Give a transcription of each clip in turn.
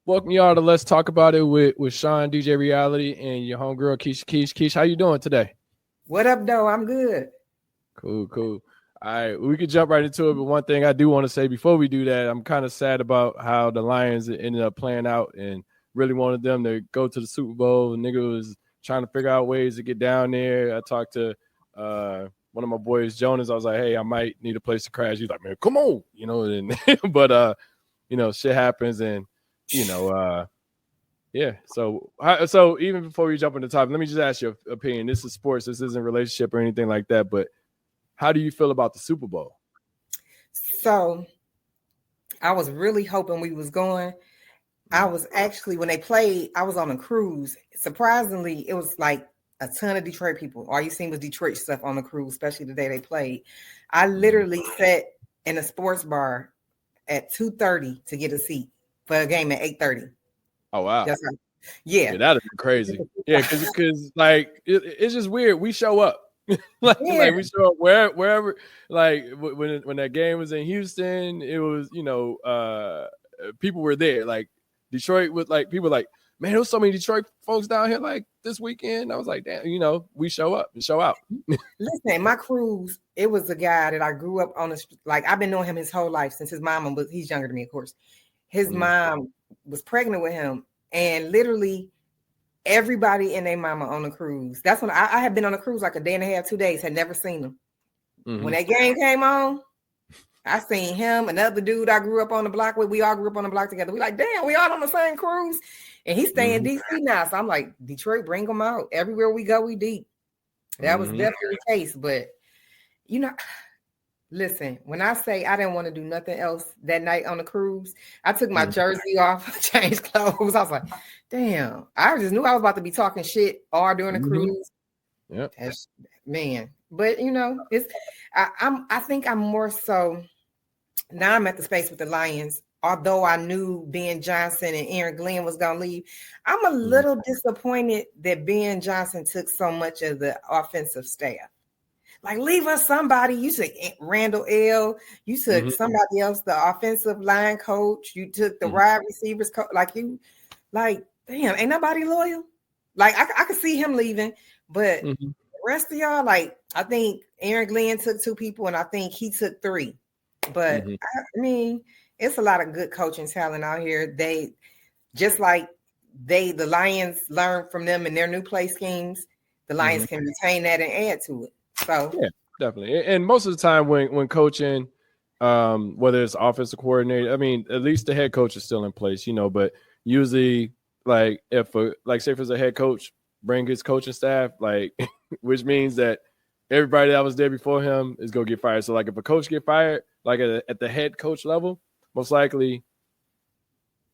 Welcome y'all to Let's Talk About It with Sean, DJ Reality, and your homegirl, Kesh. Kesh, how you doing today? What up, though? I'm good. Cool. All right, we could jump right into it, but one thing I do want to say before we do that, I'm kind of sad about how the Lions ended up playing out and really wanted them to go to the Super Bowl. The nigga was trying to figure out ways to get down there. I talked to one of my boys, Jonas. I was like, hey, I might need a place to crash. He's like, man, come on, and but shit happens, and yeah. So even before we jump into the topic, let me just ask your opinion. This is sports. This isn't a relationship or anything like that. But how do you feel about the Super Bowl? So I was really hoping we was going. I was actually, when they played, I was on a cruise. Surprisingly, it was like a ton of Detroit people. All you seen was Detroit stuff on the cruise, especially the day they played. I literally sat in a sports bar at 2:30 to get a seat for a game at 8:30. Oh wow! Yeah, that'd be crazy. Yeah, because like it's just weird. We show up, like we show up wherever. Like when that game was in Houston, it was people were there. Like Detroit with like people like, man, there was so many Detroit folks down here like this weekend. I was like, damn, we show up and show out. Listen, my cruise, it was a guy that I grew up on. Like I've been knowing him his whole life since his mom was. He's younger than me, of course. His mom was pregnant with him, and literally everybody and their mama on the cruise. That's when I had been on a cruise like a day and a half, 2 days, had never seen him. When that game came on, I seen him, another dude I grew up on the block with. We all grew up on the block together. We like, damn, we all on the same cruise. And he's staying in DC now. So I'm like, Detroit, bring them out. Everywhere we go, we deep. That was definitely the case. But, listen, when I say I didn't want to do nothing else that night on the cruise, I took my jersey off, changed clothes. I was like, damn, I just knew I was about to be talking shit all during the cruise. Yep. Man. But, I think I'm more so, now I'm at the space with the Lions. Although I knew Ben Johnson and Aaron Glenn was going to leave, I'm a little disappointed that Ben Johnson took so much of the offensive staff. Like, leave us somebody. You took Randall L. You took somebody else, the offensive line coach. You took the wide receivers coach. Damn, ain't nobody loyal. Like, I could see him leaving, but the rest of y'all, like, I think Aaron Glenn took 2 people, and I think he took 3. But, I mean, it's a lot of good coaching talent out here. They, just like the Lions learn from them in their new play schemes, the Lions can retain that and add to it. So yeah, definitely. And most of the time when coaching, whether it's offensive coordinator, I mean, at least the head coach is still in place, but usually like say if it's a head coach, bring his coaching staff, like, which means that everybody that was there before him is going to get fired. So like if a coach get fired, like at the head coach level, most likely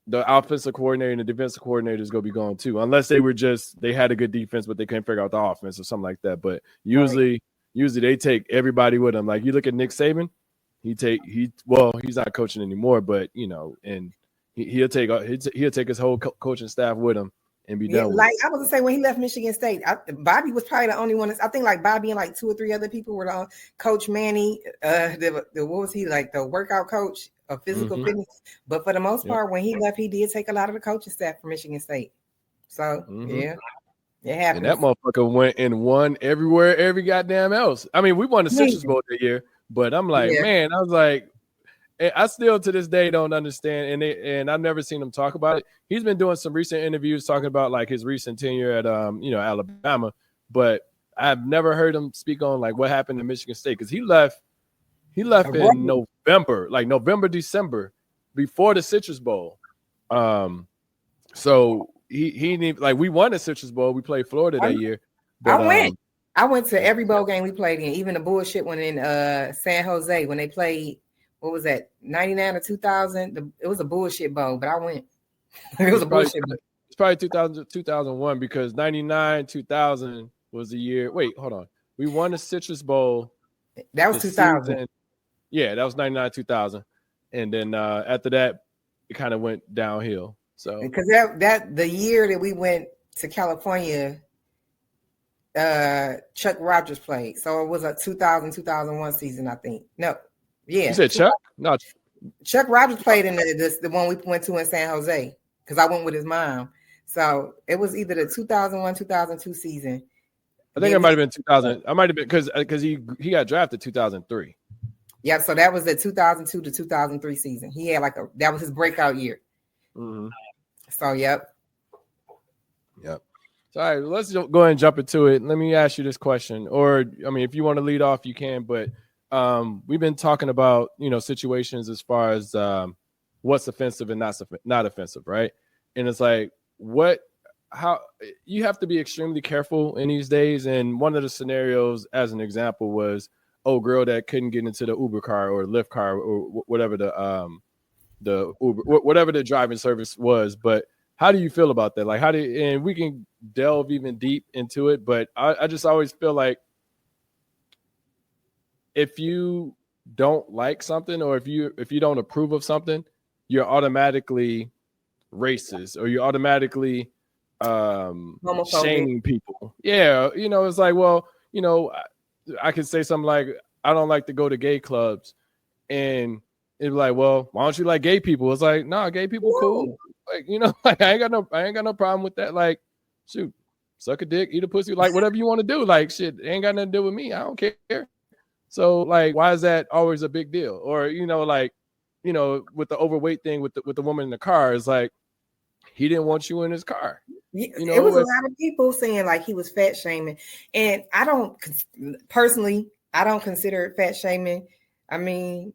the offensive coordinator and the defensive coordinator is going to be gone too, unless they had a good defense, but they couldn't figure out the offense or something like that. But usually they take everybody with them. Like you look at Nick Saban, he's not coaching anymore, but and he'll take his whole coaching staff with him and be done with like it. I was gonna say when he left Michigan State, Bobby was probably the only one. I think like Bobby and like 2 or 3 other people were on. Coach Manny, what was he like, the workout coach of physical fitness? But for the most part, when he left, he did take a lot of the coaching staff from Michigan State. So yeah, it happened. And that motherfucker went and won everywhere, every goddamn else. I mean, we won the Citrus Bowl that year, but I'm like, man, I was like, I still to this day don't understand, and I've never seen him talk about it. He's been doing some recent interviews talking about like his recent tenure at Alabama, but I've never heard him speak on like what happened in Michigan State, because he left in November, like December, before the Citrus Bowl. So he like, we won the Citrus Bowl. We played Florida that year. But, I went to every bowl game we played in, even the bullshit one in San Jose when they played. What was that, 99 or 2000? It was a bullshit bowl, but I went. It was a bullshit bowl. It's probably 2000, 2001, because 99, 2000 was the year. Wait, hold on. We won the Citrus Bowl. That was 2000. Yeah, that was 99, 2000. And then after that, it kind of went downhill. So because that the year that we went to California, Chuck Rogers played. So it was a 2000, 2001 season, I think. No. Yeah. You said Chuck? No. Chuck Rogers played in the one we went to in San Jose. because I went with his mom. So it was either the 2001, 2002 season. I think it might have been 2000. I might have been because he got drafted 2003. Yeah, so that was the 2002 to 2003 season. He had that was his breakout year. Mm-hmm. So yep. So all right, let's go ahead and jump into it. Let me ask you this question, or I mean, if you want to lead off, you can. But we've been talking about situations as far as what's offensive and not offensive, right? And it's like how you have to be extremely careful in these days. And one of the scenarios, as an example, was girl that couldn't get into the Uber car or Lyft car or whatever the Uber, whatever the driving service was. But how do you feel about that? Like, and we can delve even deep into it, but I just always feel like if you don't like something or if you don't approve of something, you're automatically racist or you're automatically shaming people. Yeah, it's like, well, I could say something like, I don't like to go to gay clubs, and it'd be like, well, why don't you like gay people? It's like, nah, gay people cool. Like, like I ain't got no problem with that. Like, shoot, suck a dick, eat a pussy, like whatever you want to do. Like, shit, ain't got nothing to do with me. I don't care. So, like, why is that always a big deal? Or with the overweight thing with the woman in the car, it's like he didn't want you in his car. It was a lot of people saying like he was fat shaming, and I don't consider it fat shaming. I mean,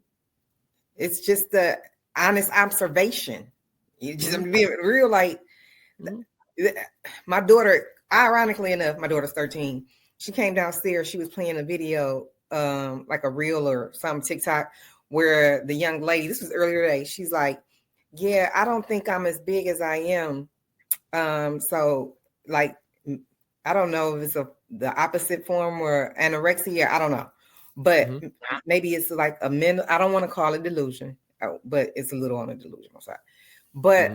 it's just the honest observation. You just be real. Like my daughter, ironically enough, my daughter's 13. She came downstairs. She was playing a video, like a reel or some TikTok, where the young lady. This was earlier today. She's like, "Yeah, I don't think I'm as big as I am." So like, I don't know if it's the opposite form or anorexia. I don't know, but maybe it's like a mental. I don't want to call it delusion, but it's a little on the delusional side. But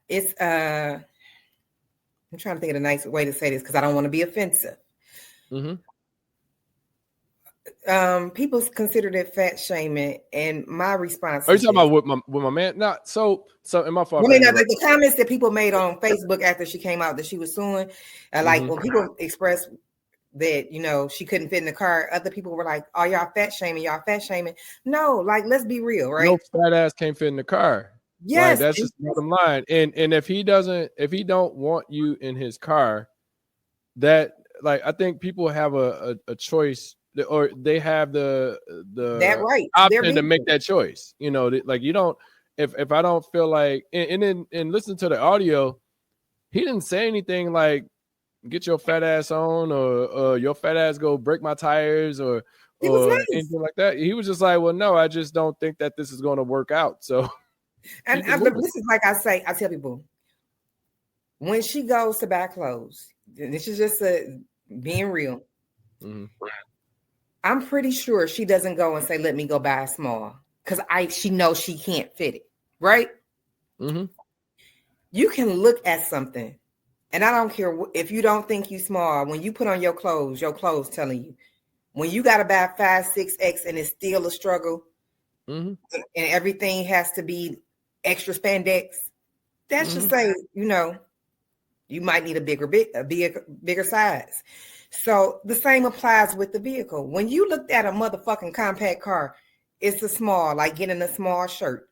it's I'm trying to think of a nice way to say this because I don't want to be offensive. People considered it fat shaming, and my response. Are you talking about with my man? Not so. In my fault. I mean, the comments that people made on Facebook after she came out that she was suing, like when people expressed that she couldn't fit in the car, other people were like, "Oh, y'all fat shaming, y'all fat shaming." No, like let's be real, right? No fat ass can't fit in the car. Yes, like, that's just the bottom line. And if he don't want you in his car, that like I think people have a choice. Or they have the right option to make that choice. Like you don't. If I don't feel like, and listen to the audio, he didn't say anything like "get your fat ass on" or "your fat ass go break my tires" or anything like that. He was just like, "Well, no, I just don't think that this is going to work out." So, and this is like I tell people when she goes to buy clothes. This is just being real. I'm pretty sure she doesn't go and say, "Let me go buy a small," because she knows she can't fit it, right? You can look at something, and I don't care if you don't think you small. When you put on your clothes telling you when you got to buy 5, 6X, and it's still a struggle, and everything has to be extra spandex. That should say, you might need a bigger size. So the same applies with the vehicle. When you looked at a motherfucking compact car, it's a small, like getting a small shirt,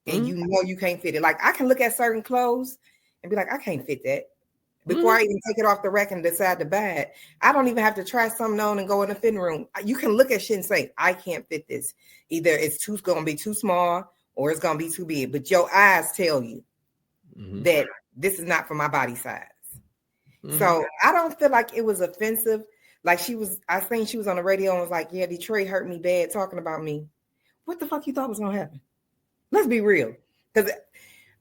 and you can't fit it. Like I can look at certain clothes and be like, I can't fit that. Before I even take it off the rack and decide to buy it, I don't even have to try something on and go in the fitting room. You can look at shit and say, I can't fit this. Either it's going to be too small or it's going to be too big. But your eyes tell you that this is not for my body size. So I don't feel like it was offensive. Like I think she was on the radio and was like, "Yeah, Detroit hurt me bad talking about me." What the fuck you thought was going to happen? Let's be real. Because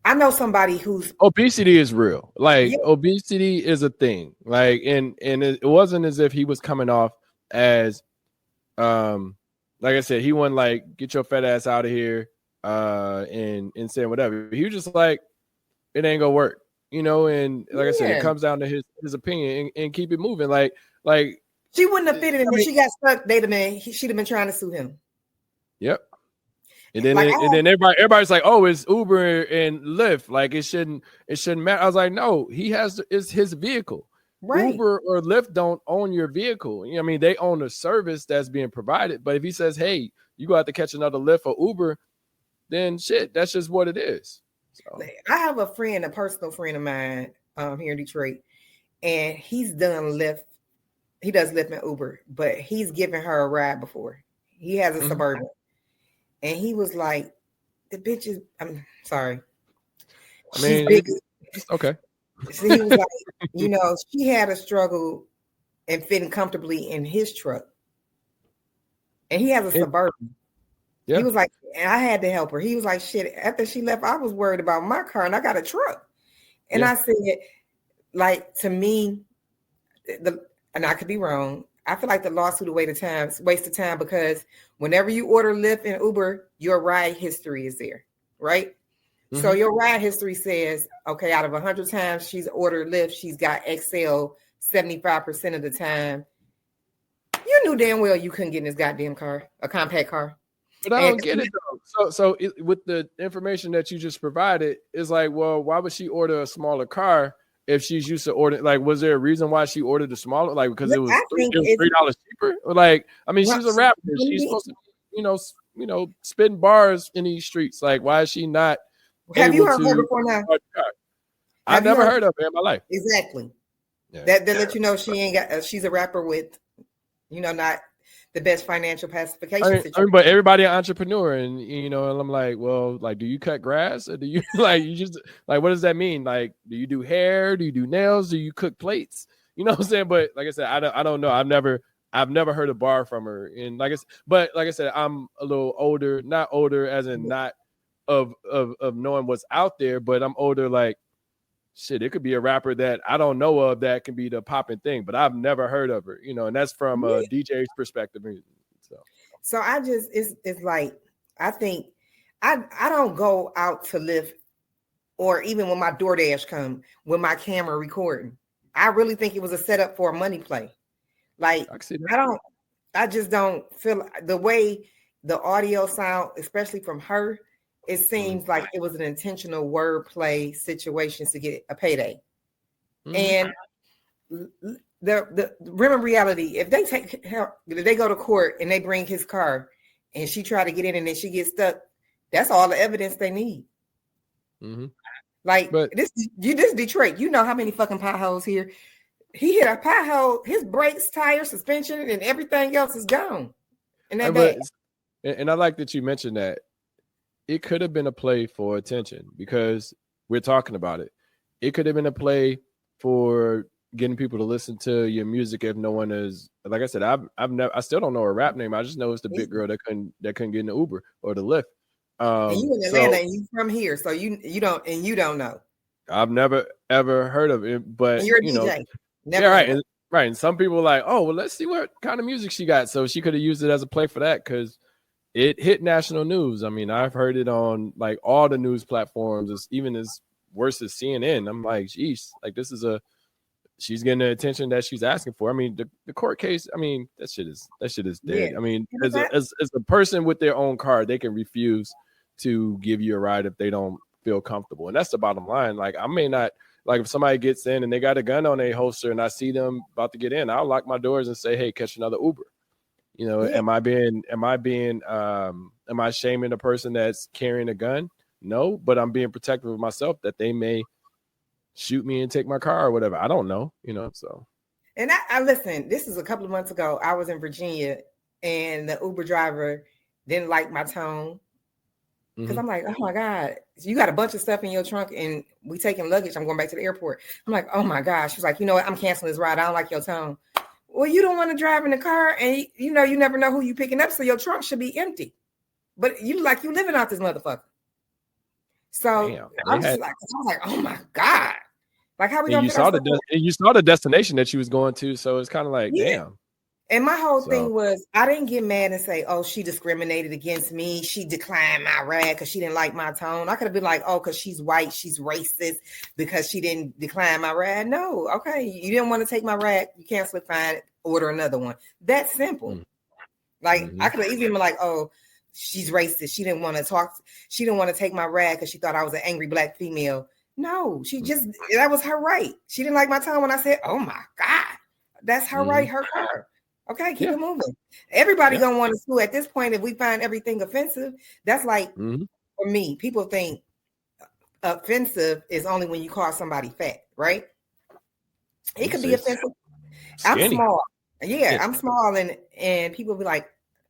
I know somebody who's obesity is real. Like obesity is a thing. Like, and it wasn't as if he was coming off as, like I said, he wasn't like, "Get your fat ass out of here," and saying whatever. He was just like, "It ain't gonna work." And like I said, it comes down to his opinion and keep it moving. Like she wouldn't have fitted him. If she got stuck, she'd have been trying to sue him. Yep. And then Like, everybody's like, oh, it's Uber and Lyft. Like it shouldn't matter. I was like, no, it's his vehicle. right. Uber or Lyft don't own your vehicle. You know what I mean, they own a service that's being provided. But if he says, hey, you go have to catch another Lyft or Uber, then shit, that's just what it is. So. I have a personal friend of mine here in Detroit, and he's done Lyft. He does Lyft and Uber, but he's given her a ride before. He has a Suburban. And he was like, the bitch is, I'm sorry. I mean, it's okay. So he was like, she had a struggle and fitting comfortably in his truck. And he has a Suburban. Yeah. He was like, and I had to help her. He was like, shit, after she left, I was worried about my car and I got a truck. And I said, like, to me, and I could be wrong, I feel like the lawsuit a waste of time because whenever you order Lyft and Uber, your ride history is there, right? Mm-hmm. So your ride history says, okay, out of 100 times she's ordered Lyft, she's got XL 75% of the time. You knew damn well you couldn't get in this goddamn car, a compact car. But I don't get it though. So with the information that you just provided, it's like, well, why would she order a smaller car? If she's used to order, like, was there a reason why she ordered the smaller? Like, because it was $3 cheaper? Or like, I mean, she's a rapper. She's supposed to, spitting bars in these streets. Like, why is she not? Have you heard her before now? I've never heard of her in my life. Exactly. Yeah. That let you know she ain't got. She's a rapper with, not the best financial pacification. But everybody an entrepreneur, and and I'm like, well, like, do you cut grass, or do you you just like, what does that mean? Like, do you do hair? Do you do nails? Do you cook plates? You know what I'm saying? But like I said, I don't know. I've never heard a bar from her, and like I said, I'm a little older, not older as in not of knowing what's out there, but I'm older. Like, shit, it could be a rapper that I don't know of that can be the popping thing, but I've never heard of her, and that's from a DJ's perspective. So I just, it's like, I think I don't go out to Lyft or even when my DoorDash come with my camera recording. I really think it was a setup for a money play. Like, I just don't feel the way the audio sound, especially from her, it seems like it was an intentional wordplay situation to get a payday. And the remember reality, if they go to court and they bring his car and she try to get in and then she gets stuck, that's all the evidence they need. Like, this Detroit, you know how many fucking potholes here. He hit a pothole, his brakes, tires, suspension, and everything else is gone. And I like that you mentioned that. It could have been a play for attention because we're talking about it. It could have been a play for getting people to listen to your music if no one is, like I said, I still don't know her rap name. I just know it's the big girl that couldn't get in the Uber or the Lyft. And you in Atlanta and you from here, so you don't know. I've never ever heard of it, but and you're a DJ. Right. And some people are like, oh, well, let's see what kind of music she got. So she could have used it as a play for that because it hit national news. I mean, I've heard it on like all the news platforms, even as worse as CNN. I'm like, geez, like she's getting the attention that she's asking for. I mean, the court case, I mean, that shit is dead. Yeah. I mean, as a person with their own car, they can refuse to give you a ride if they don't feel comfortable. And that's the bottom line. Like, I may not, like if somebody gets in and they got a gun on their holster and I see them about to get in, I'll lock my doors and say, hey, catch another Uber. Am I shaming a person that's carrying a gun? No, but I'm being protective of myself that they may shoot me and take my car or whatever. I don't know, so. And I listen, this is a couple of months ago. I was in Virginia and the Uber driver didn't like my tone. Because I'm like, oh my God, you got a bunch of stuff in your trunk and we taking luggage. I'm going back to the airport. I'm like, oh my gosh. She's like, you know what? I'm canceling this ride. I don't like your tone. Well, you don't want to drive in the car and you never know who you picking up. So your trunk should be empty. But you living out this motherfucker. So I was like, oh my God. Like how we gonna you saw the destination that she was going to. So it's kind of like, damn. And my whole thing was, I didn't get mad and say, oh, she discriminated against me. She declined my ride because she didn't like my tone. I could have been like, oh, because she's white, she's racist because she didn't decline my ride. No, okay. You didn't want to take my ride. You cancel it, fine, order another one. That's simple. Like, I could have easily been like, oh, she's racist. She didn't want to talk. She didn't want to take my rag because she thought I was an angry black female. No, she just, that was her right. She didn't like my tone when I said, oh my God, that's her right, her car. Okay, keep it moving. Everybody gonna want to sue at this point. If we find everything offensive, that's like, for me, people think offensive is only when you call somebody fat, right? It could be offensive. Skinny. I'm small. Yeah, I'm small, and people be like,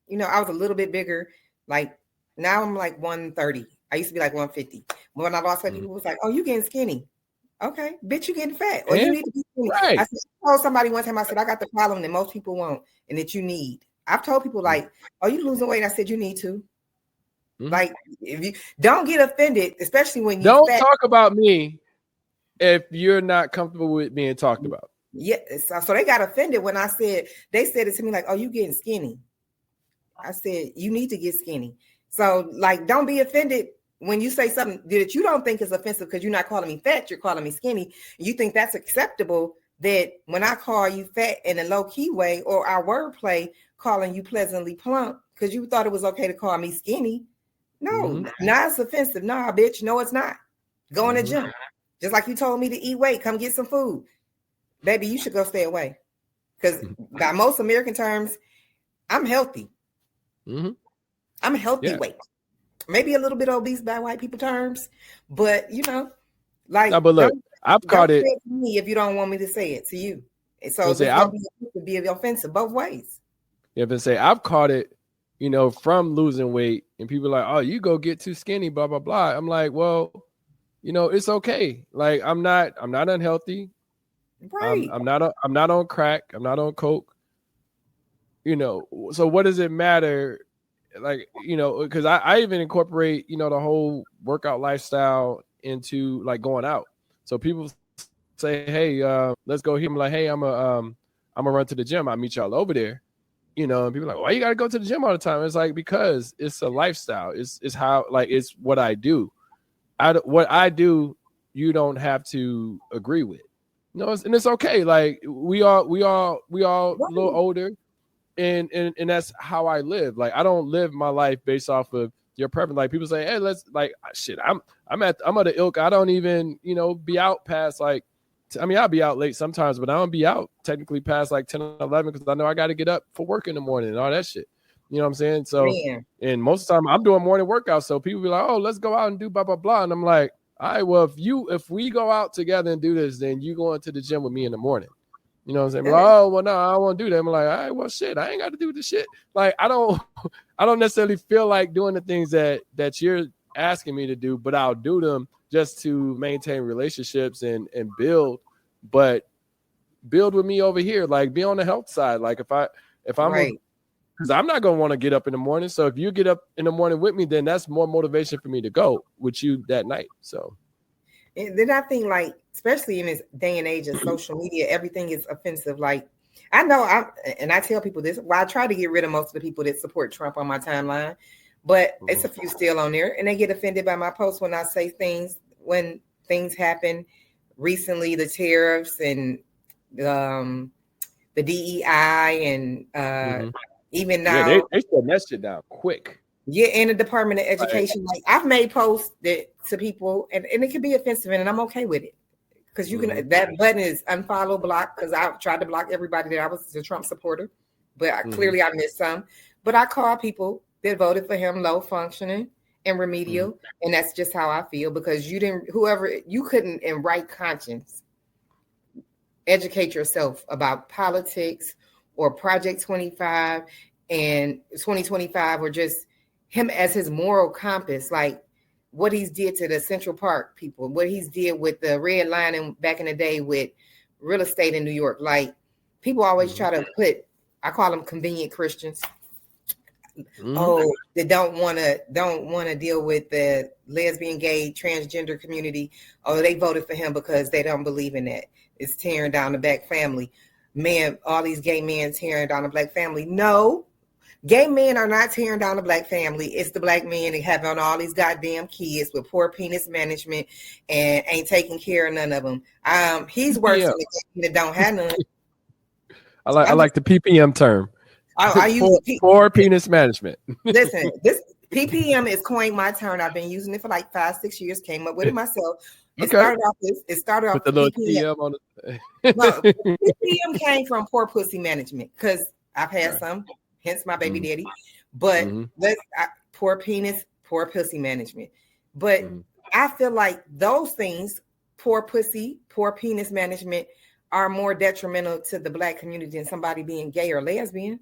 you know, I was a little bit bigger. Like now I'm like 130. I used to be like 150. When I lost weight, people was like, oh, you getting skinny. Okay, bitch, you getting fat. Or you need to be skinny. Right. I told somebody one time, I said, I got the problem that most people won't and that you need. I've told people like, oh, you losing weight. I said, you need to. Like, if you don't get offended, especially when you don't talk about me if you're not comfortable with being talked about. Yeah, so they got offended when I said, they said it to me like, oh, you getting skinny. I said, you need to get skinny. So like, don't be offended when you say something that you don't think is offensive because you're not calling me fat, you're calling me skinny. You think that's acceptable, that when I call you fat in a low-key way, or our wordplay calling you pleasantly plump because you thought it was okay to call me skinny. No, now it's offensive. Nah, bitch, no, it's not. Go in the gym. Just like you told me to eat weight, come get some food. Baby, you should go stay away. Because by most American terms, I'm healthy. I'm healthy weight. Maybe a little bit obese by white people terms, but you know, like, no, but look, I've caught it. To me if you don't want me to say it to you, and so it's going to be offensive both ways. Yeah, but say I've caught it, you know, from losing weight, and people are like, oh, you go get too skinny, blah blah blah. I'm like, well, you know, it's okay. Like, I'm not unhealthy. Right. I'm not on crack. I'm not on coke. You know, so what does it matter? Like, you know, because I even incorporate, you know, the whole workout lifestyle into like going out. So people say, hey, let's go here. I'm like, hey, I'm gonna run to the gym. I'll meet y'all over there. You know, and people are like, why you gotta go to the gym all the time? It's like, because it's a lifestyle. It's how, like, it's what I do. What I do, you don't have to agree with. You know, and it's okay. Like, we all a little older. And that's how I live. Like, I don't live my life based off of your preference. Like, people say, hey, let's, like, shit, I'm at the ilk. I don't even, you know, be out past like, I mean, I'll be out late sometimes, but I don't be out technically past like 10 or 11 because I know I got to get up for work in the morning and all that shit. You know what I'm saying? So, and most of the time I'm doing morning workouts. So people be like, oh, let's go out and do blah, blah, blah. And I'm like, all right, well, if we go out together and do this, then you going to the gym with me in the morning. You know what I'm saying? Like, oh, well, no, I don't want to do that. I'm like, all right, well, shit, I ain't got to do this shit. Like, I don't necessarily feel like doing the things that you're asking me to do, but I'll do them just to maintain relationships and build, but build with me over here. Like, be on the health side. Like, if I'm, because I'm not going to want to get up in the morning. So if you get up in the morning with me, then that's more motivation for me to go with you that night. So. And then I think, like, especially in this day and age of social media, everything is offensive. Like, I know I tell people this. Well, I try to get rid of most of the people that support Trump on my timeline, but it's a few still on there, and they get offended by my posts when I say things, when things happen. Recently, the tariffs and the DEI and even now, they shut that shit down quick. Yeah, in the Department of Education, like, I've made posts to people, and it can be offensive, and I'm okay with it, because you can, that button is unfollow, block, because I've tried to block everybody that I was a Trump supporter, but clearly I missed some. But I call people that voted for him low functioning and remedial, and that's just how I feel, because you couldn't in right conscience educate yourself about politics or Project 25 and 2025, or just him as his moral compass, like what he's did to the Central Park people, what he's did with the red line and back in the day with real estate in New York. Like, people always try to put, I call them convenient Christians. Oh, they don't want to deal with the lesbian, gay, transgender community. Oh, they voted for him because they don't believe in that. It's tearing down the black family. Man, all these gay men tearing down the black family. No. Gay men are not tearing down the black family. It's the black men that have on all these goddamn kids with poor penis management and ain't taking care of none of them. He's worse than the gay that don't have none. I like the PPM term. I use poor penis management. Listen, PPM is coined my term. I've been using it for like 5-6 years. Came up with it myself. It Okay. started off with the little PPM. TM on No, the. PPM came from poor pussy management because I've had some, hence my baby daddy. But poor penis, poor pussy management. But I feel like those things, poor pussy, poor penis management, are more detrimental to the Black community than somebody being gay or lesbian.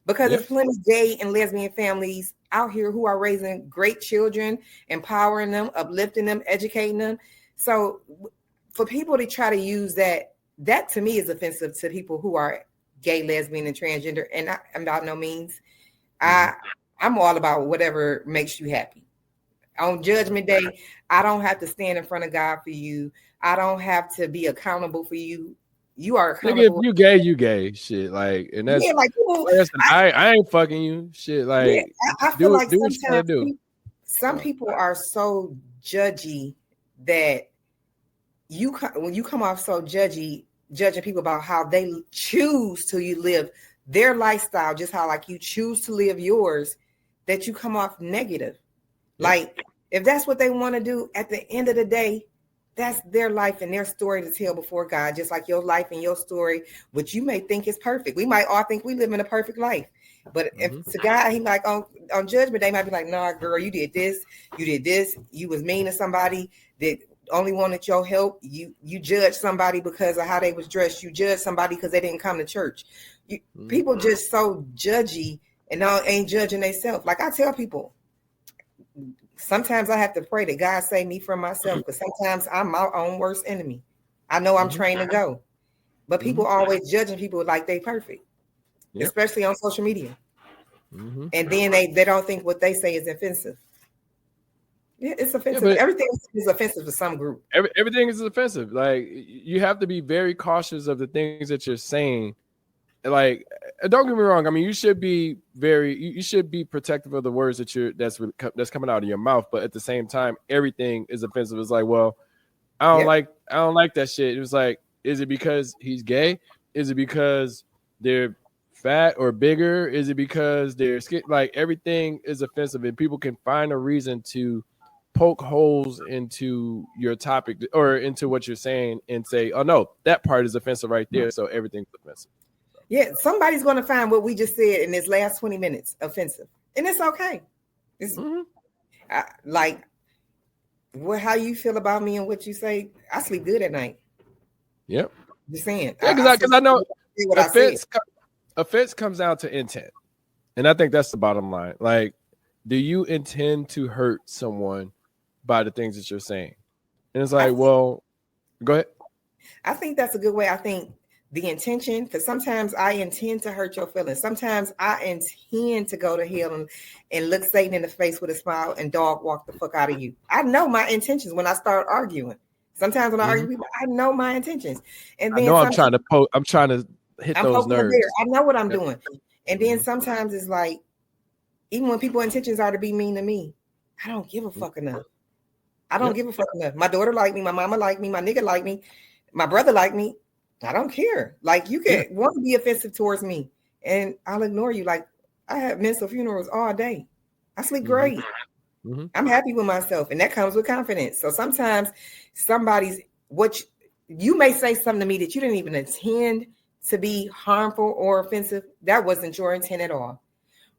Because there's plenty of gay and lesbian families out here who are raising great children, empowering them, uplifting them, educating them. So for people to try to use that to me is offensive to people who are gay, lesbian, and transgender. And I'm by no means. I'm all about whatever makes you happy. On Judgment Day, I don't have to stand in front of God for you. I don't have to be accountable for you. You are accountable. Nigga, you gay. Shit, like, and that's like I ain't fucking you. Shit, like, I feel like sometimes some people are so judgy that when you come off so judgy, judging people about how they choose to live their lifestyle, just how like you choose to live yours, that you come off negative. Like, if that's what they want to do, at the end of the day, that's their life and their story to tell before God, just like your life and your story, which you may think is perfect. We might all think we live in a perfect life. But if to God, he like on Judgment Day might be like, nah, girl, you did this, you was mean to somebody that only wanted your help. You judged somebody because of how they was dressed. You judged somebody because they didn't come to church. People just so judgy and ain't judging themselves. Like I tell people, sometimes I have to pray that God save me from myself, because sometimes I'm my own worst enemy. I know I'm trained to go, but people always judging people like they perfect, especially on social media. And then they don't think what they say is offensive. Yeah, it's offensive. Everything is offensive to some group. Everything is offensive. Like, you have to be very cautious of the things that you're saying. Like, don't get me wrong. I mean, you should be protective of the words that's coming out of your mouth. But at the same time, everything is offensive. It's like, well, I don't like that shit. It was like, is it because he's gay? Is it because they're fat or bigger? Is it because they're skin? Like, everything is offensive, and people can find a reason to poke holes into your topic or into what you're saying and say, oh no, that part is offensive right there. So everything's offensive. Yeah, somebody's going to find what we just said in this last 20 minutes offensive, and it's okay. It's like, how you feel about me and what you say. I sleep good at night. Yep. Just saying. Yeah, because I know offense comes down to intent, and I think that's the bottom line. Like, do you intend to hurt someone by the things that you're saying? And it's like, well, go ahead. I think that's a good way. I think the intention, because sometimes I intend to hurt your feelings. Sometimes I intend to go to hell and look Satan in the face with a smile and dog walk the fuck out of you. I know my intentions when I start arguing. Sometimes when I argue with people, I know my intentions. And then I'm trying to hit those nerves. I know what I'm doing. And then sometimes it's like, even when people's intentions are to be mean to me, I don't give a fuck enough. I don't give a fuck enough. My daughter like me, my mama like me, my nigga like me, my brother like me. I don't care. Like, you can want to be offensive towards me, and I'll ignore you. Like, I have mental funerals all day. I sleep great. I'm happy with myself, and that comes with confidence. So sometimes you may say something to me that you didn't even intend to be harmful or offensive. That wasn't your intent at all.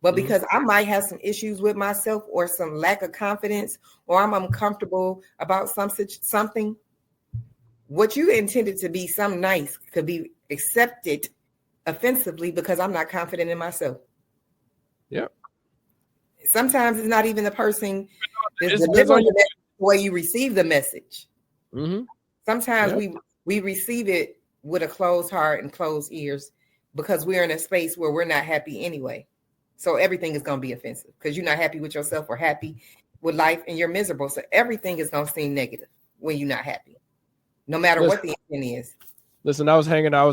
But because I might have some issues with myself or some lack of confidence, or I'm uncomfortable about something, what you intended to be some nice could be accepted offensively because I'm not confident in myself. Yep. Sometimes it's not even the person that's delivering the way you receive the message. Sometimes we receive it with a closed heart and closed ears because we're in a space where we're not happy anyway. So everything is going to be offensive because you're not happy with yourself or happy with life, and you're miserable. So everything is going to seem negative when you're not happy, no matter what the intent is. Listen, I was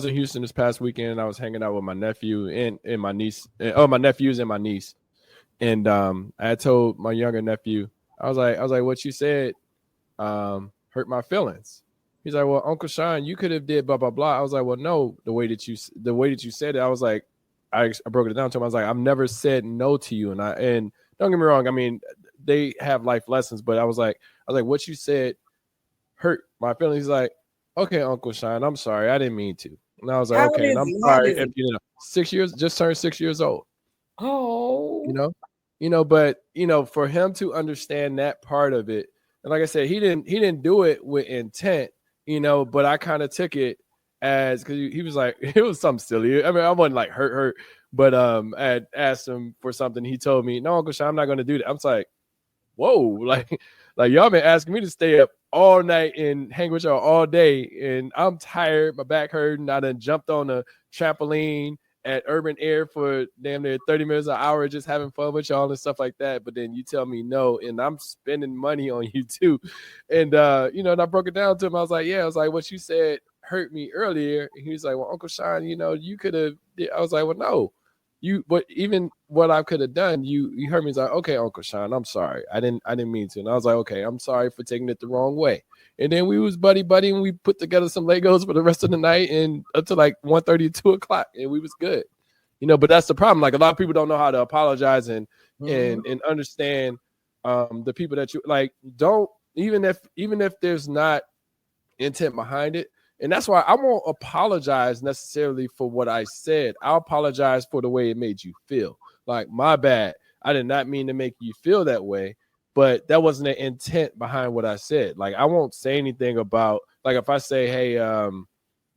in Houston this past weekend. I was hanging out with my nephew and my niece. My nephews and my niece. And I had told my younger nephew, I was like, what you said hurt my feelings. He's like, well, Uncle Sean, you could have did blah blah blah. I was like, well, no, the way that you said it, I was like, I broke it down to him. I was like, I've never said no to you, and don't get me wrong. I mean, they have life lessons, but I was like, what you said hurt my feelings. He's like, okay, Uncle Sean, I'm sorry, I didn't mean to. And I was like, How old okay, and is I'm he? How old sorry is if he? 6 years, just turned 6 years old. You Oh, know, but for him to understand that part of it, and like I said, he didn't do it with intent, but I kind of took it as because he was like it was something silly. I mean, I wasn't like hurt, but I had asked him for something. He told me, no, Uncle Sean, I'm not going to do that. I'm like, whoa, like y'all been asking me to stay up all night and hang with y'all all day, and I'm tired, my back hurting. I done jumped on a trampoline at Urban Air for damn near 30 minutes, an hour, just having fun with y'all and stuff like that. But then you tell me no, and I'm spending money on you too. And and I broke it down to him. I was like, yeah, I was like, what you said hurt me earlier. And he was like, well, Uncle Sean, you could have. I was like, well, no. But even what I could have done, you heard me. He's like, okay, Uncle Sean, I'm sorry. I didn't mean to. And I was like, okay, I'm sorry for taking it the wrong way. And then we was buddy and we put together some Legos for the rest of the night and until like 1:30, 2 o'clock, and we was good. But that's the problem. Like a lot of people don't know how to apologize and understand the people that you like. Don't even if there's not intent behind it. And that's why I won't apologize necessarily for what I said. I'll apologize for the way it made you feel. Like, my bad. I did not mean to make you feel that way, but that wasn't the intent behind what I said. Like, I won't say anything about, like, if I say, hey, I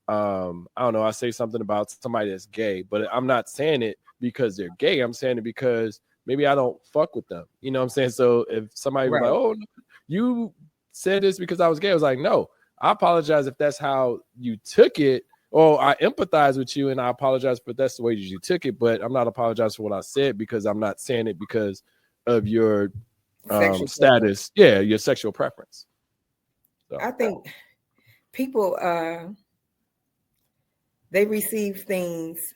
don't know, I say something about somebody that's gay, but I'm not saying it because they're gay. I'm saying it because maybe I don't fuck with them. You know what I'm saying? So if somebody was like, oh, you said this because I was gay, I was like, no. I apologize if that's how you took it, or I empathize with you, and I apologize if that's the way you took it. But I'm not apologizing for what I said because I'm not saying it because of your status, your sexual preference. So. I think people they receive things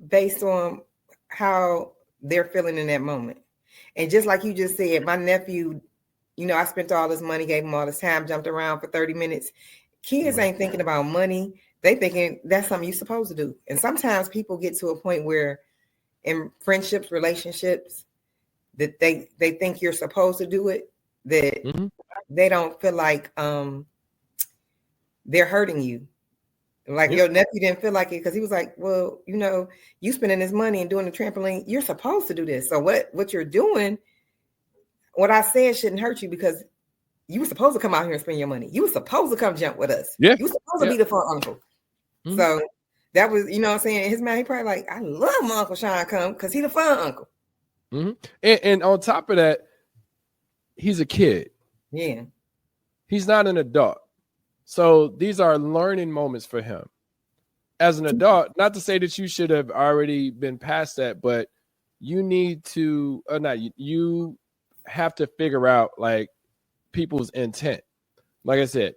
based on how they're feeling in that moment, and just like you just said, my nephew. I spent all this money, gave him all this time, jumped around for 30 minutes. Kids ain't thinking about money. They thinking that's something you're supposed to do. And sometimes people get to a point where in friendships, relationships, that they think you're supposed to do it, that they don't feel like they're hurting you. Like your nephew didn't feel like it because he was like, well, you spending this money and doing the trampoline, you're supposed to do this. So what you're doing, what I said shouldn't hurt you because you were supposed to come out here and spend your money. You were supposed to come jump with us. Yeah. You were supposed to be the fun uncle. So that was, what I'm saying? His man, he probably like, I love my Uncle Sean come because he's the fun uncle. And on top of that, he's a kid. Yeah. He's not an adult. So these are learning moments for him. As an adult, not to say that you should have already been past that, but you need to, you have to figure out like people's intent. Like I said,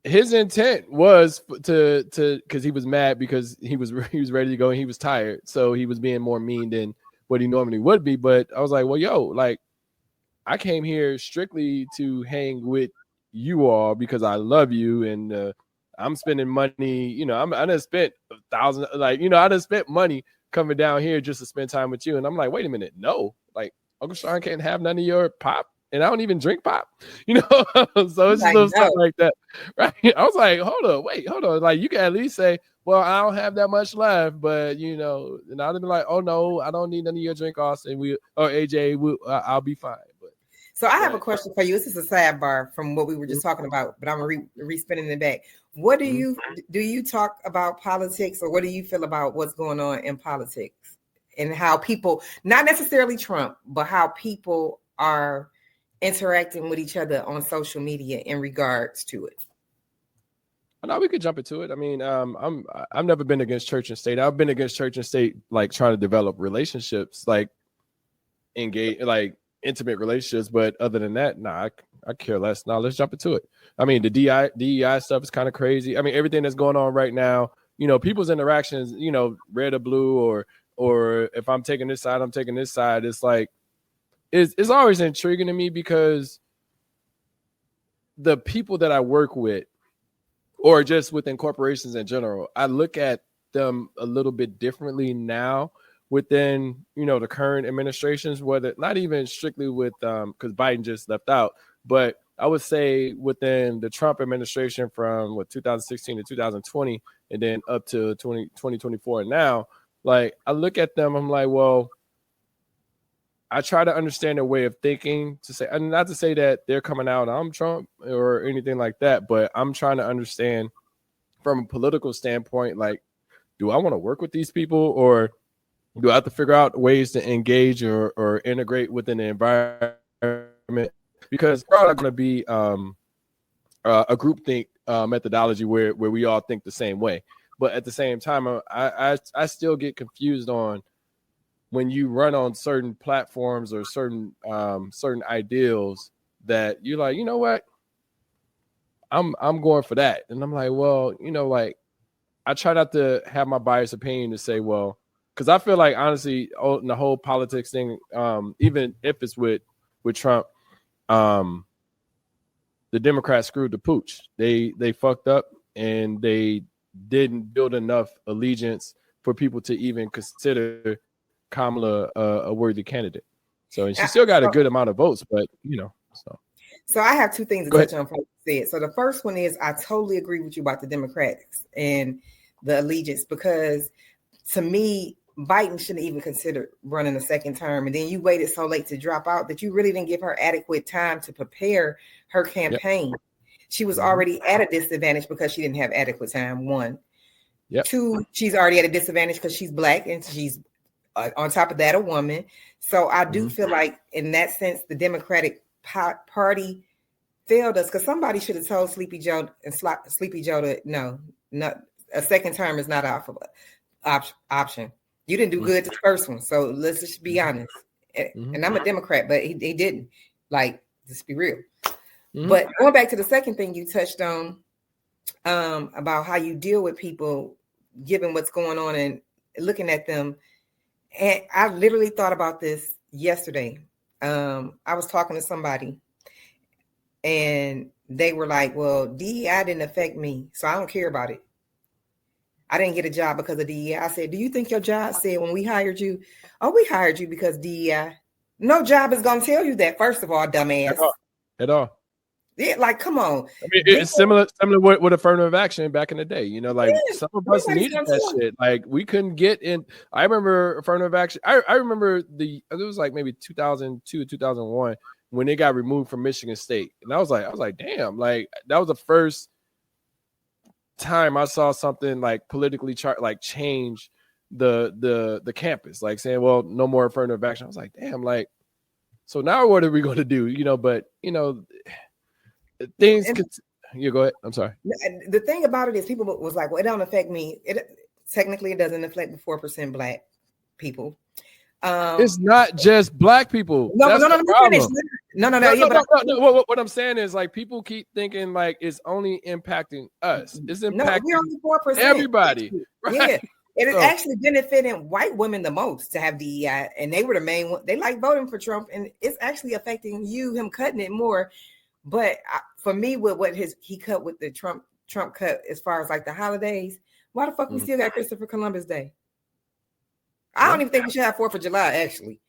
his intent was to because he was mad because he was ready to go and he was tired, so he was being more mean than what he normally would be. But I was like, well, yo, like I came here strictly to hang with you all because I love you, and I'm spending money. I done spent $1,000, like I done spent money coming down here just to spend time with you. And I'm like, wait a minute, no, like Uncle Sean can't have none of your pop. And I don't even drink pop, so it's just little stuff like that, right? I was like, hold on. Like, you can at least say, well, I don't have that much left, but and I'd be like, oh no, I don't need none of your drink, Austin. Or AJ, I'll be fine. But so I have a question for you. This is a sidebar from what we were just talking about, but I'm re-spinning it back. What do you talk about politics, or what do you feel about what's going on in politics and how people, not necessarily Trump, but how people are interacting with each other on social media in regards to it? No, we could jump into it. I mean, I've never been against church and state. I've been against church and state, like trying to develop relationships, like engage, like intimate relationships. But other than that, I care less. Now let's jump into it. I mean, the DEI stuff is kind of crazy. I mean, everything that's going on right now, people's interactions, red or blue, or if I'm taking this side, I'm taking this side. It's like, it's always intriguing to me because the people that I work with, or just within corporations in general, I look at them a little bit differently now within, the current administrations, whether not even strictly with because Biden just left out, but I would say within the Trump administration from 2016 to 2020 and then up to 2024 now, like I look at them, I'm like, well, I try to understand their way of thinking, to say, and not to say that they're coming out, I'm Trump or anything like that, but I'm trying to understand from a political standpoint, like, do I want to work with these people, or do I have to figure out ways to engage or integrate within the environment? Because we're all going to be a groupthink methodology where we all think the same way. But at the same time, I still get confused on when you run on certain platforms or certain ideals that you're like, you know what, I'm going for that, and I'm like, well, like I try not to have my biased opinion to say, well, because I feel like honestly, in the whole politics thing, even if it's with Trump, the Democrats screwed the pooch. They fucked up, and they didn't build enough allegiance for people to even consider Kamala a worthy candidate. So, and she still got a good amount of votes, but So I have two things to touch on from what you said. So the first one is I totally agree with you about the Democrats and the allegiance, because to me, Biden shouldn't even consider running a second term. And then you waited so late to drop out that you really didn't give her adequate time to prepare her campaign. Yep. She was already at a disadvantage because she didn't have adequate time, one. Yep. Two, she's already at a disadvantage because she's Black, and she's on top of that a woman. So I do feel like in that sense, the Democratic Party failed us, because somebody should have told Sleepy Joe that no, a second term is not an option. You didn't do good the first one, so let's just be honest. And I'm a Democrat, but he didn't. Like, let's be real. But going back to the second thing you touched on, about how you deal with people, given what's going on and looking at them. And I literally thought about this yesterday. I was talking to somebody, and they were like, well, DEI didn't affect me, so I don't care about it. I didn't get a job because of DEI. I said, do you think your job said when we hired you, oh, we hired you because DEI? No job is going to tell you that, first of all, dumbass. At all. Yeah, like, come on. I mean, it's similar with affirmative action back in the day. Some of us needed that shit. Like, we couldn't get in. I remember affirmative action. I remember it was like maybe 2002, 2001 when they got removed from Michigan State. And I was like, damn, like that was the first time I saw something like politically change the campus, like saying, well, no more affirmative action. I was like, damn, like, so now what are we going to do? Things could. You go ahead. I'm sorry. The thing about it is, people was like, well, it don't affect me. Technically it doesn't affect the 4% Black people. It's not just Black people. No. What I'm saying is, like, people keep thinking like it's only impacting us. It's impacting we're only 4%. Everybody. Right? Yeah. It is actually benefiting white women the most to have DEI, and they were the main one. They like voting for Trump, and it's actually affecting him cutting it more. But for me, with what he cut with the Trump cut as far as like the holidays, why the fuck we still got Christopher Columbus Day? I don't even think we should have 4th of July, actually.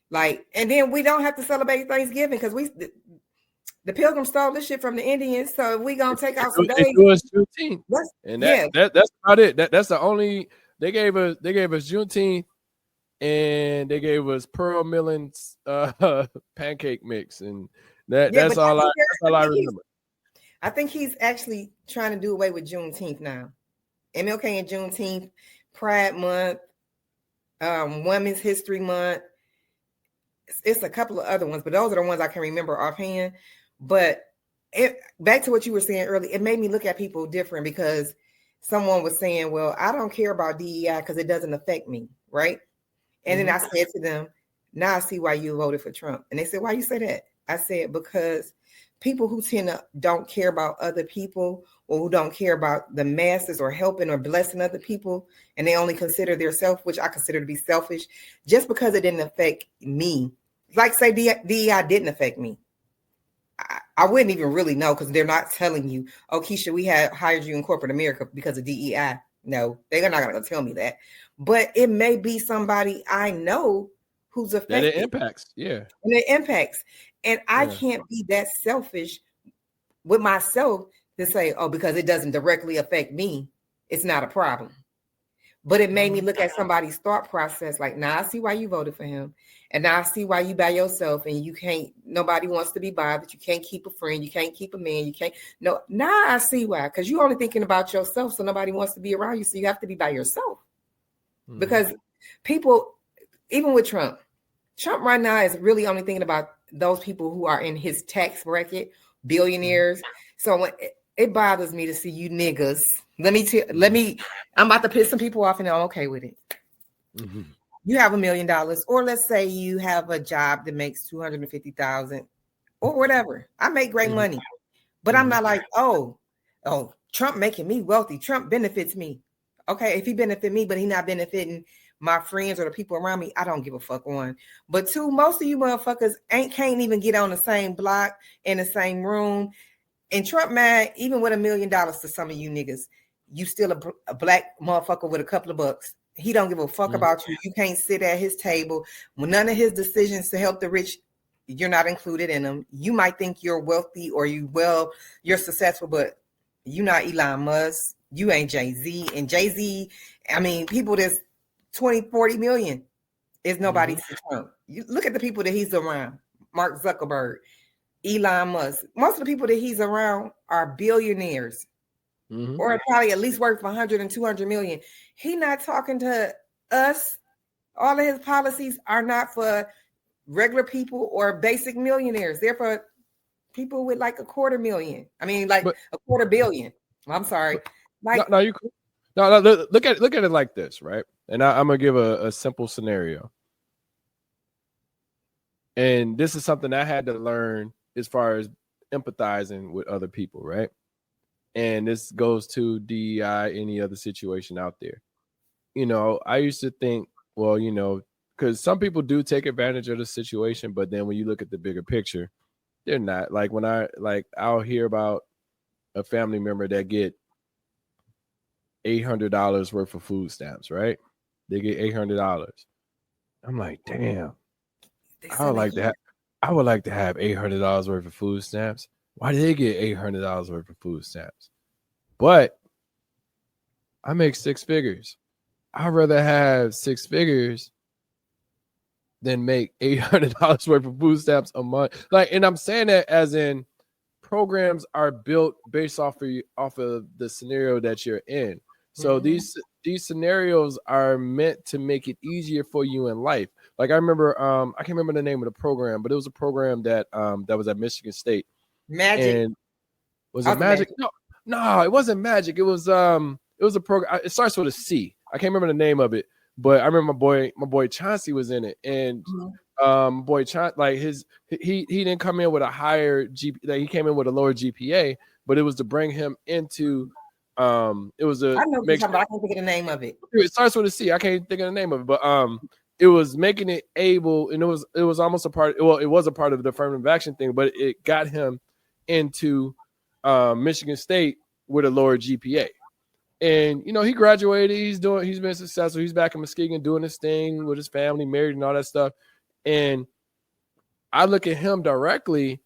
Like, and then we don't have to celebrate Thanksgiving because the Pilgrims stole this shit from the Indians. So we gonna take out some days. It was Juneteenth, and that's about it. That's the only they gave us Juneteenth, and they gave us Pearl Millen's pancake mix, and that's all I remember. I think he's actually trying to do away with Juneteenth now. MLK and Juneteenth, Pride Month, Women's History Month. It's a couple of other ones, but those are the ones I can remember offhand. But back to what you were saying earlier, it made me look at people different, because someone was saying, well, I don't care about DEI because it doesn't affect me, right? And then I said to them, now I see why you voted for Trump. And they said, why you say that? I said, because people who don't care about other people, or who don't care about the masses or helping or blessing other people, and they only consider their self, which I consider to be selfish, just because it didn't affect me. Like, say DEI didn't affect me, I wouldn't even really know, because they're not telling you, oh, Keshia, we hired you in corporate America because of DEI. No, they're not going to tell me that. But it may be somebody I know who's affected. That it impacts. Yeah. And it impacts. And I Yeah. can't be that selfish with myself to say, oh, because it doesn't directly affect me, it's not a problem. But it made me look at somebody's thought process like, now I see why you voted for him. And now I see why you by yourself and you can't, nobody wants to be bothered. You can't keep a friend. You can't keep a man. You can't. No, now I see why. Because you're only thinking about yourself. So nobody wants to be around you. So you have to be by yourself. Because people, even with Trump right now is really only thinking about those people who are in his tax bracket, billionaires. So when it bothers me to see you niggas. I'm about to piss some people off and I'm okay with it. You have $1 million, or let's say you have a job that makes $250,000 or whatever. I make great money, but I'm not like, oh, Trump making me wealthy. Trump benefits me. Okay, if he benefit me, but he not benefiting my friends or the people around me, I don't give a fuck. One, but two, most of you motherfuckers can't even get on the same block in the same room. And Trump, man, even with $1 million to some of you niggas, you still a black motherfucker with a couple of bucks. He don't give a fuck about you. You can't sit at his table. When none of his decisions to help the rich, you're not included in them. You might think you're wealthy or you're successful, but you're not Elon Musk. You ain't Jay-Z. And Jay-Z, I mean, people that's 20, 40 million is nobody to Trump. You look at the people that he's around. Mark Zuckerberg, Elon Musk. Most of the people that he's around are billionaires. Or probably at least worth 100 and 200 million. He not talking to us. All of his policies are not for regular people or basic millionaires. They're for people with like $250,000. I mean, like $250 million. I'm sorry. Like no, you. No, look at it like this, right? And I'm gonna give a simple scenario. And this is something I had to learn as far as empathizing with other people, right? And this goes to DEI, any other situation out there. You know, I used to think, well, you know, because some people do take advantage of the situation, but then when you look at the bigger picture, they're not. Like when I'll hear about a family member that get $800 worth of food stamps, right? They get $800. I'm like, damn, I would like to have $800 worth of food stamps. Why do they get $800 worth of food stamps? But I make 6 figures. I'd rather have 6 figures than make $800 worth of food stamps a month. Like, and I'm saying that as in programs are built based off of the scenario that you're in. So these scenarios are meant to make it easier for you in life. Like I remember, I can't remember the name of the program, but it was a program that was at Michigan State. Magic. And was it Magic? No, it wasn't Magic. It was a program. It starts with a C. I can't remember the name of it, but I remember my boy Chauncey was in it, and boy Chauncey, like he didn't come in with a higher GPA. He came in with a lower GPA, but it was to bring him into it was a. I know but I can't think of the name of it. It starts with a C. I can't think of the name of it, but it was making it able, and it was almost a part. Well, it was a part of the affirmative action thing, but it got him into Michigan State with a lower GPA. And, you know, he graduated. He's been successful. He's back in Muskegon doing his thing with his family, married and all that stuff. And I look at him directly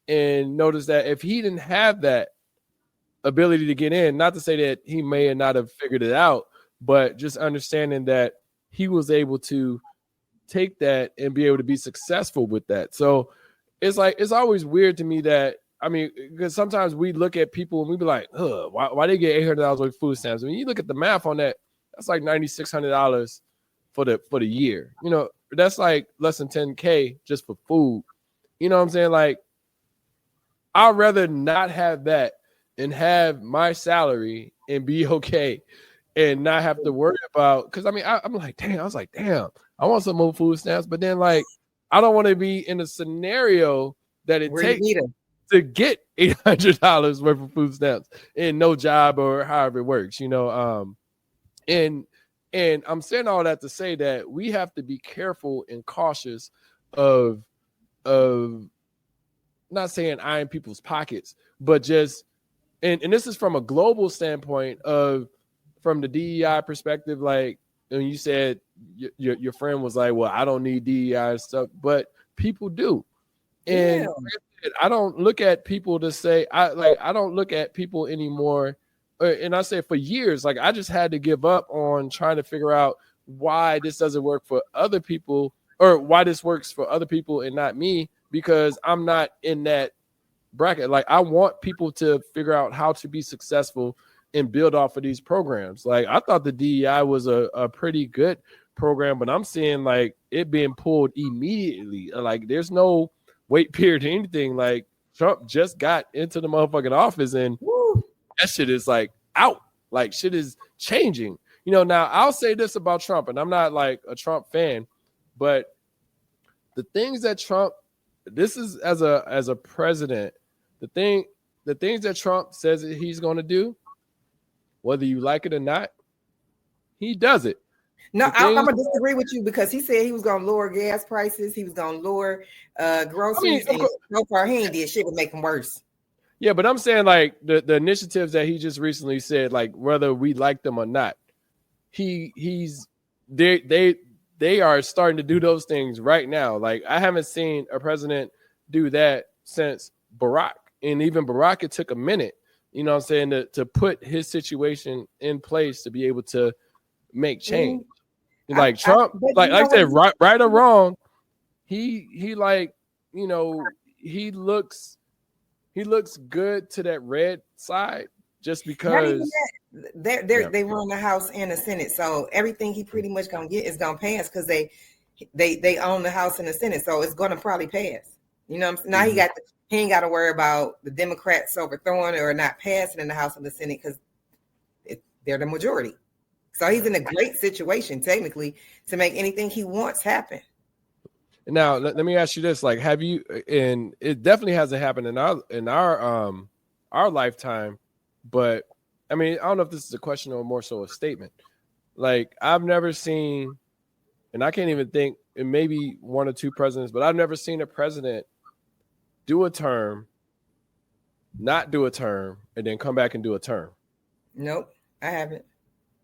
and notice that if he didn't have that ability to get in, not to say that he may not have figured it out, but just understanding that he was able to take that and be able to be successful with that. So it's like, it's always weird to me that, I mean, because sometimes we look at people and we be like, why they get $800 worth of food stamps? I mean, you look at the math on that, that's like $9,600 for the year. You know, that's like less than $10K just for food. You know what I'm saying? Like, I'd rather not have that and have my salary and be okay and not have to worry about, because I mean, I'm like, damn, I want some more food stamps, but then like, I don't want to be in a scenario that it takes to get $800 worth of food stamps and no job or however it works, you know. And I'm saying all that to say that we have to be careful and cautious of not saying eyeing people's pockets, but just and this is from a global standpoint of from the DEI perspective, like when you said your friend was like, well, I don't need DEI and stuff, but people do. And I don't look at people to say I don't look at people anymore. And I say for years, like I just had to give up on trying to figure out why this doesn't work for other people or why this works for other people and not me, because I'm not in that bracket. Like I want people to figure out how to be successful and build off of these programs. Like I thought the DEI was a pretty good program, but I'm seeing like it being pulled immediately. Like there's no wait period or anything. Like Trump just got into the motherfucking office and that shit is like out. Like shit is changing. You know, now I'll say this about Trump, and I'm not like a Trump fan, but the things that Trump, this is as a president, the things that Trump says that he's going to do, whether you like it or not, he does it. No, I'm gonna disagree with you because he said he was gonna lower gas prices, he was gonna lower groceries, and so far he ain't did shit to make them worse. Yeah, but I'm saying like the initiatives that he just recently said, like whether we like them or not, they are starting to do those things right now. Like I haven't seen a president do that since Barack, and even Barack, it took a minute, you know what I'm saying, to put his situation in place to be able to make change. Like Trump, like I said, right or wrong, he like, you know, he looks good to that red side just because they run the House and the Senate, so everything he pretty much gonna get is gonna pass because they own the House and the Senate, so it's gonna probably pass. You know what I'm saying? Now he ain't got to worry about the Democrats overthrowing it or not passing in the House and the Senate because they're the majority. So he's in a great situation technically to make anything he wants happen. Now let me ask you this: like, have you? And it definitely hasn't happened in our lifetime, but I mean, I don't know if this is a question or more so a statement. Like, I've never seen, and I can't even think, and maybe one or two presidents, but I've never seen a president do a term, not do a term, and then come back and do a term. Nope, I haven't.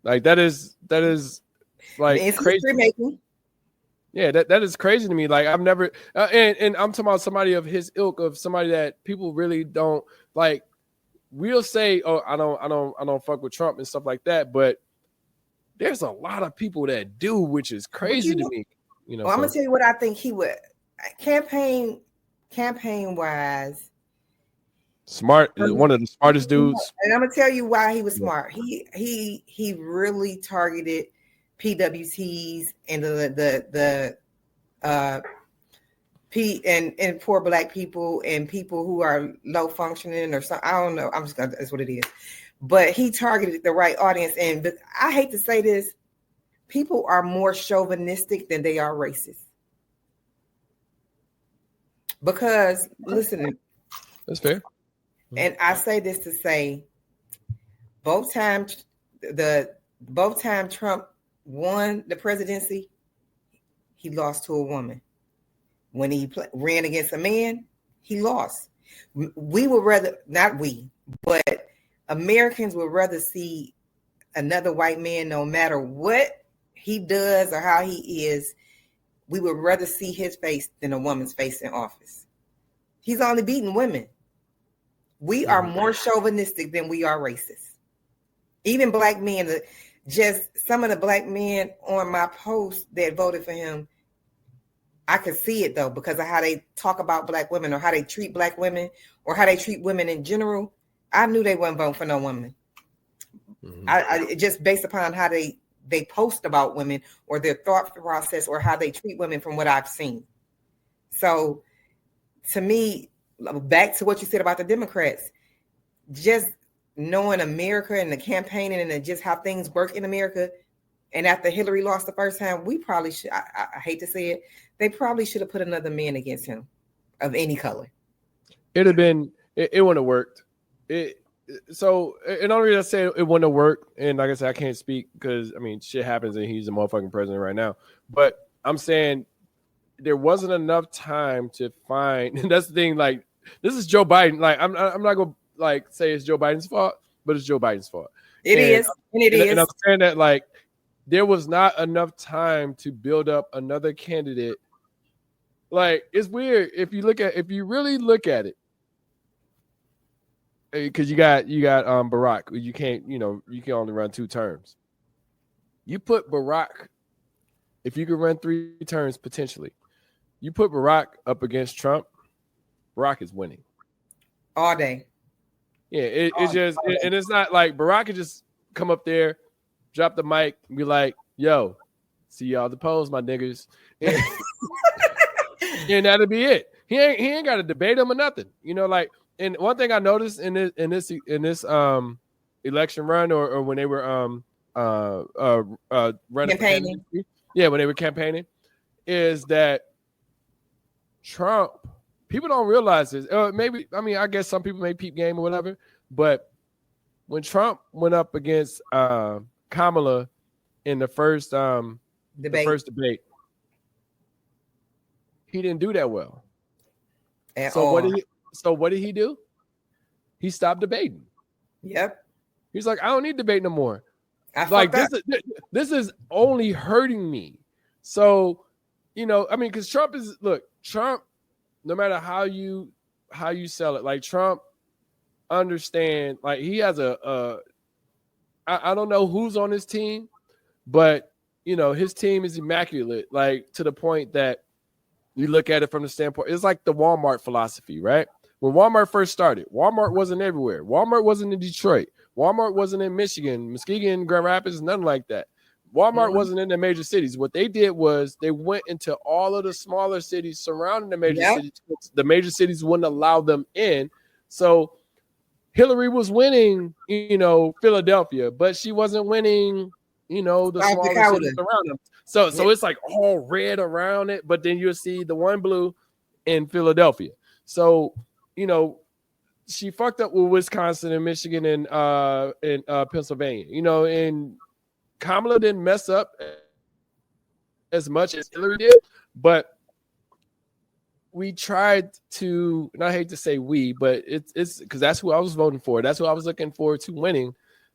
Like that is like it's crazy. Making. Yeah, that is crazy to me. Like I've never, and I'm talking about somebody of his ilk, of somebody that people really don't like. We'll say, oh, I don't fuck with Trump and stuff like that, but there's a lot of people that do, which is crazy to me. You know, well, I'm gonna tell you what I think he would campaign wise. Smart, one of the smartest dudes. And I'm gonna tell you why he was smart. He really targeted PWCs and the and poor black people and people who are low functioning or something. I don't know. That's what it is. But he targeted the right audience. And I hate to say this, people are more chauvinistic than they are racist. Because listen, that's fair. And I say this to say, both time Trump won the presidency, he lost to a woman. When he ran against a man, he lost. We would rather, not we, but Americans would rather see another white man, no matter what he does or how he is, we would rather see his face than a woman's face in office. He's only beating women. We are more chauvinistic than we are racist. Even black men, just some of the black men on my post that voted for him, I could see it though, because of how they talk about black women or how they treat black women or how they treat women in general. I knew they wouldn't vote for no woman. I just based upon how they post about women or their thought process or how they treat women from what I've seen. So to me, back to what you said about the Democrats, just knowing America and the campaigning and just how things work in America. And after Hillary lost the first time, we probably should, I hate to say it, they probably should have put another man against him of any color. It'd have been, it wouldn't have worked. So, and only reason I say it wouldn't have worked, and like I said, I can't speak because, I mean, shit happens and he's a motherfucking president right now. But I'm saying there wasn't enough time to find, and that's the thing, like, this is Joe Biden. Like, I'm not going to, like, say it's Joe Biden's fault, but it's Joe Biden's fault. It is. And I'm saying that like there was not enough time to build up another candidate. Like it's weird if you really look at it, because you got Barack. You can't, you can only run 2 terms. You put Barack, if you could run 3 terms potentially, you put Barack up against Trump, Barack is winning all day. Yeah, and it's not like Barack could just come up there, drop the mic, and be like, "Yo, see y'all the polls, my niggas," and that'll be it. He ain't got to debate them or nothing. Like, and one thing I noticed in this election run or when they were running campaigning, when they were campaigning, is that Trump. People don't realize this. I guess some people may peep game or whatever. But when Trump went up against Kamala in the first debate, he didn't do that well. What did he do? He stopped debating. Yep. He's like, I don't need debate no more. This is only hurting me. So, because Trump. No matter how you sell it, like Trump understand, like he has I don't know who's on his team, but his team is immaculate, like to the point that you look at it from the standpoint, it's like the Walmart philosophy, right? When Walmart first started, Walmart wasn't everywhere. Walmart wasn't in Detroit. Walmart wasn't in Michigan, Muskegon, Grand Rapids, nothing like that. Walmart wasn't in the major cities. What they did was they went into all of the smaller cities surrounding the major cities. The major cities wouldn't allow them in. So Hillary was winning, Philadelphia, but she wasn't winning, the smaller cities around them. So it's like all red around it, but then you'll see the one blue in Philadelphia. So, she fucked up with Wisconsin and Michigan and Pennsylvania, and Kamala didn't mess up as much as Hillary did, but we tried to, and I hate to say we, but it's because that's who I was voting for. That's who I was looking forward to winning,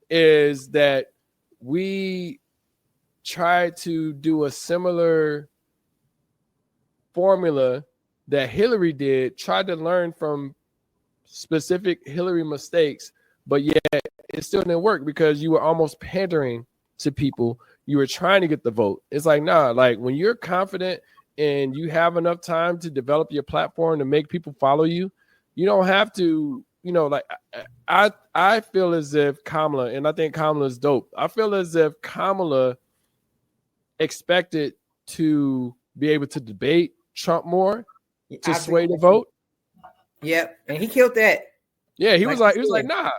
is that we tried to do a similar formula that Hillary did, tried to learn from specific Hillary mistakes, but yet it still didn't work because you were almost pandering to people. You were trying to get the vote. It's like, nah, like when you're confident and you have enough time to develop your platform to make people follow you, you don't have to, like I feel as if Kamala, and I think Kamala is dope. I feel as if Kamala expected to be able to debate Trump more to sway the vote. Yep. And he killed that. Yeah, he was like, nah,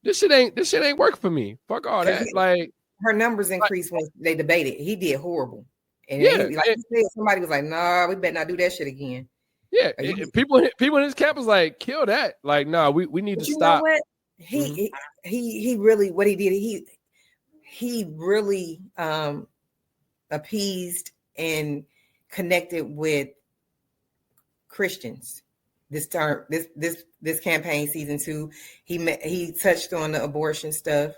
this shit ain't work for me. Fuck all that. Like, her numbers increased when they debated. He did horrible. And somebody was like, nah, we better not do that shit again. Yeah. People in his camp was like, kill that. Like, nah, we need to stop. Know what? He really, what he did, he really appeased and connected with Christians. This campaign season 2, he touched on the abortion stuff.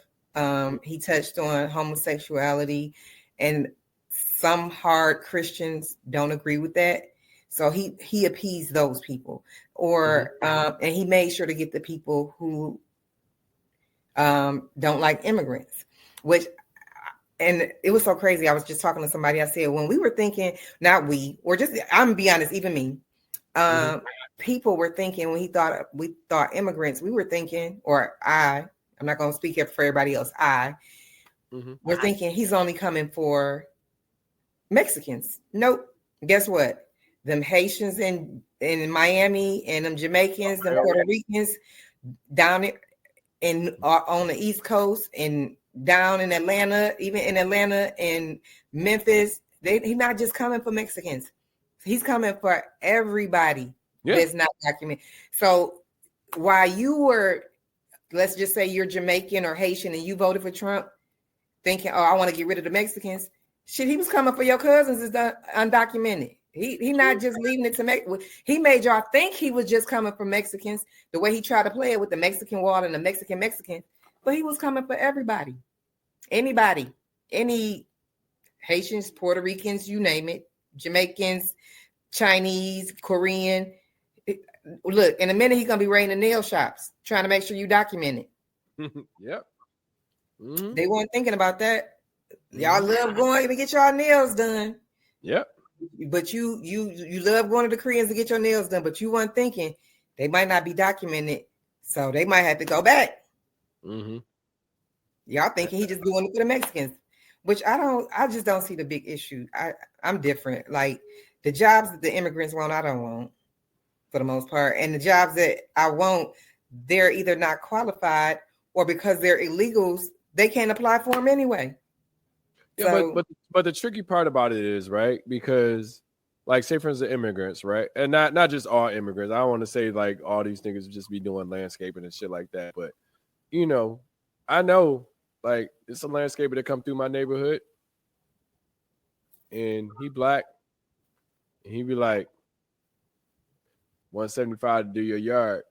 He touched on homosexuality, and some hard Christians don't agree with that. So he appeased those people, and he made sure to get the people who don't like immigrants, and it was so crazy. I was just talking to somebody. I said, when we were thinking, I'm gonna be honest, even me, people were thinking when we thought immigrants, we were thinking, or I'm not going to speak here for everybody else. We're thinking he's only coming for Mexicans. Nope. Guess what? Them Haitians in Miami and them Jamaicans, them Puerto Ricans down on the East Coast and down in Atlanta, even in Atlanta and Memphis, he's not just coming for Mexicans. He's coming for everybody that's not documented. So while you were, let's just say you're Jamaican or Haitian and you voted for Trump thinking, I want to get rid of the Mexicans. Shit, he was coming for your cousins is undocumented. He not just leaving it to Mexico. He made y'all think he was just coming for Mexicans. The way he tried to play it with the Mexican wall and the Mexican. but he was coming for everybody, anybody, any Haitians, Puerto Ricans, you name it, Jamaicans, Chinese, Korean. Look, in a minute, he's gonna be raiding the nail shops, trying to make sure you document it. Yep. Mm-hmm. They weren't thinking about that. Y'all love going to get y'all nails done. Yep. But you love going to the Koreans to get your nails done, but you weren't thinking they might not be documented, so they might have to go back. Mm-hmm. Y'all thinking he just doing it for the Mexicans, which I just don't see the big issue. I'm different. Like the jobs that the immigrants want, I don't want for the most part. And the jobs that I want, they're either not qualified or because they're illegals, they can't apply for them anyway. Yeah, so, but the tricky part about it is, right, because like say for instance immigrants, right, and not just all immigrants. I don't want to say like all these niggas just be doing landscaping and shit like that, but you know, I know like it's a landscaper that come through my neighborhood and he black and he be like 175 to do your yard.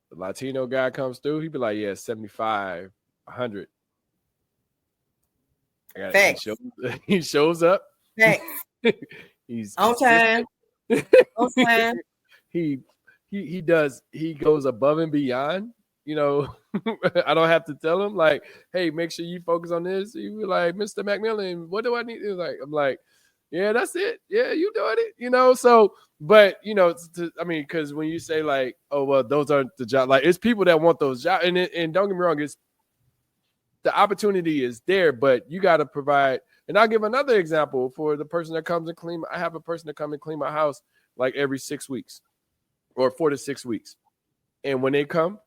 The Latino guy comes through, he be like, yeah, 75, 100. He shows up. He's on time. On time. He goes above and beyond. You know, I don't have to tell him like, hey, make sure you focus on this. He be like, Mr. McMillan, what do I need? I'm like, yeah, that's it. Yeah, you doing it. You know, so but you know, because when you say like, oh well, those aren't the jobs. Like it's people that want those jobs, and don't get me wrong, it's the opportunity is there, but you got to provide. And I'll give another example for the person that comes and clean. I have a person that come and clean my house like every 6 weeks or 4 to 6 weeks. And when they come,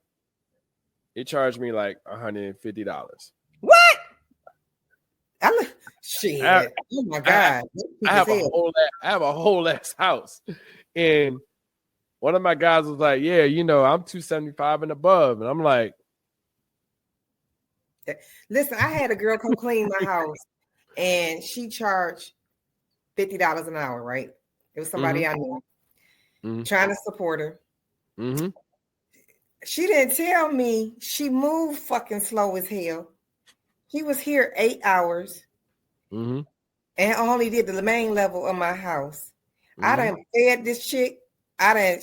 they charge me like $150. What? Shit. Oh my God. I have a whole ass house. And one of my guys was like, yeah, you know, I'm 275 and above. And I'm like, listen, I had a girl come clean my house and she charged $50 an hour, right? It was somebody I knew trying to support her. Mm-hmm. She didn't tell me she moved fucking slow as hell. He was here 8 hours and only did the main level of my house. I done fed this chick.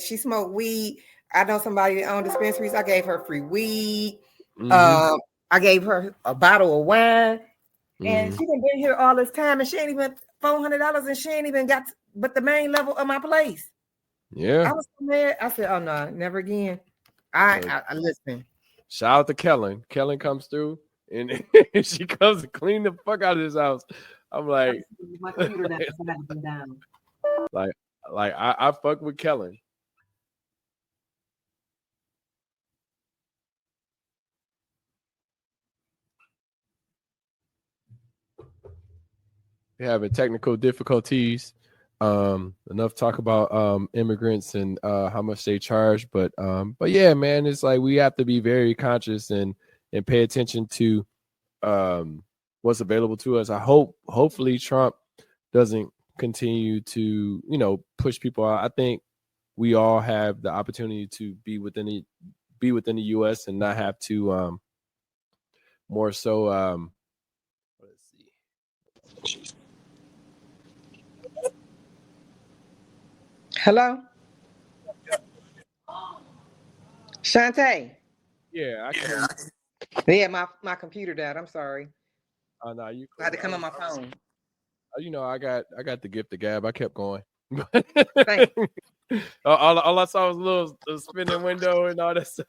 She smoked weed. I know somebody that owned dispensaries. I gave her free weed. I gave her a bottle of wine, and she done been here all this time, and she ain't even $400, and she ain't even got but the main level of my place. Yeah, I was so mad. I said, "Oh no, never again." I listen. Shout out to Kellen. Kellen comes through, and she comes to clean the fuck out of this house. I'm like, my computer down. Like I fuck with Kellen. We're having technical difficulties. Enough talk about immigrants and how much they charge, but yeah, man, it's like we have to be very conscious and pay attention to what's available to us. Hopefully Trump doesn't continue to, you know, push people out. I think we all have the opportunity to be within the US and not have to more so let's see. Hello? Shantae. Yeah, I can. Yeah, my computer died. I'm sorry. Oh no, you I had to come on my phone. You know, I got the gift of gab. I kept going. Thanks. all I saw was a little spinning window and all that stuff.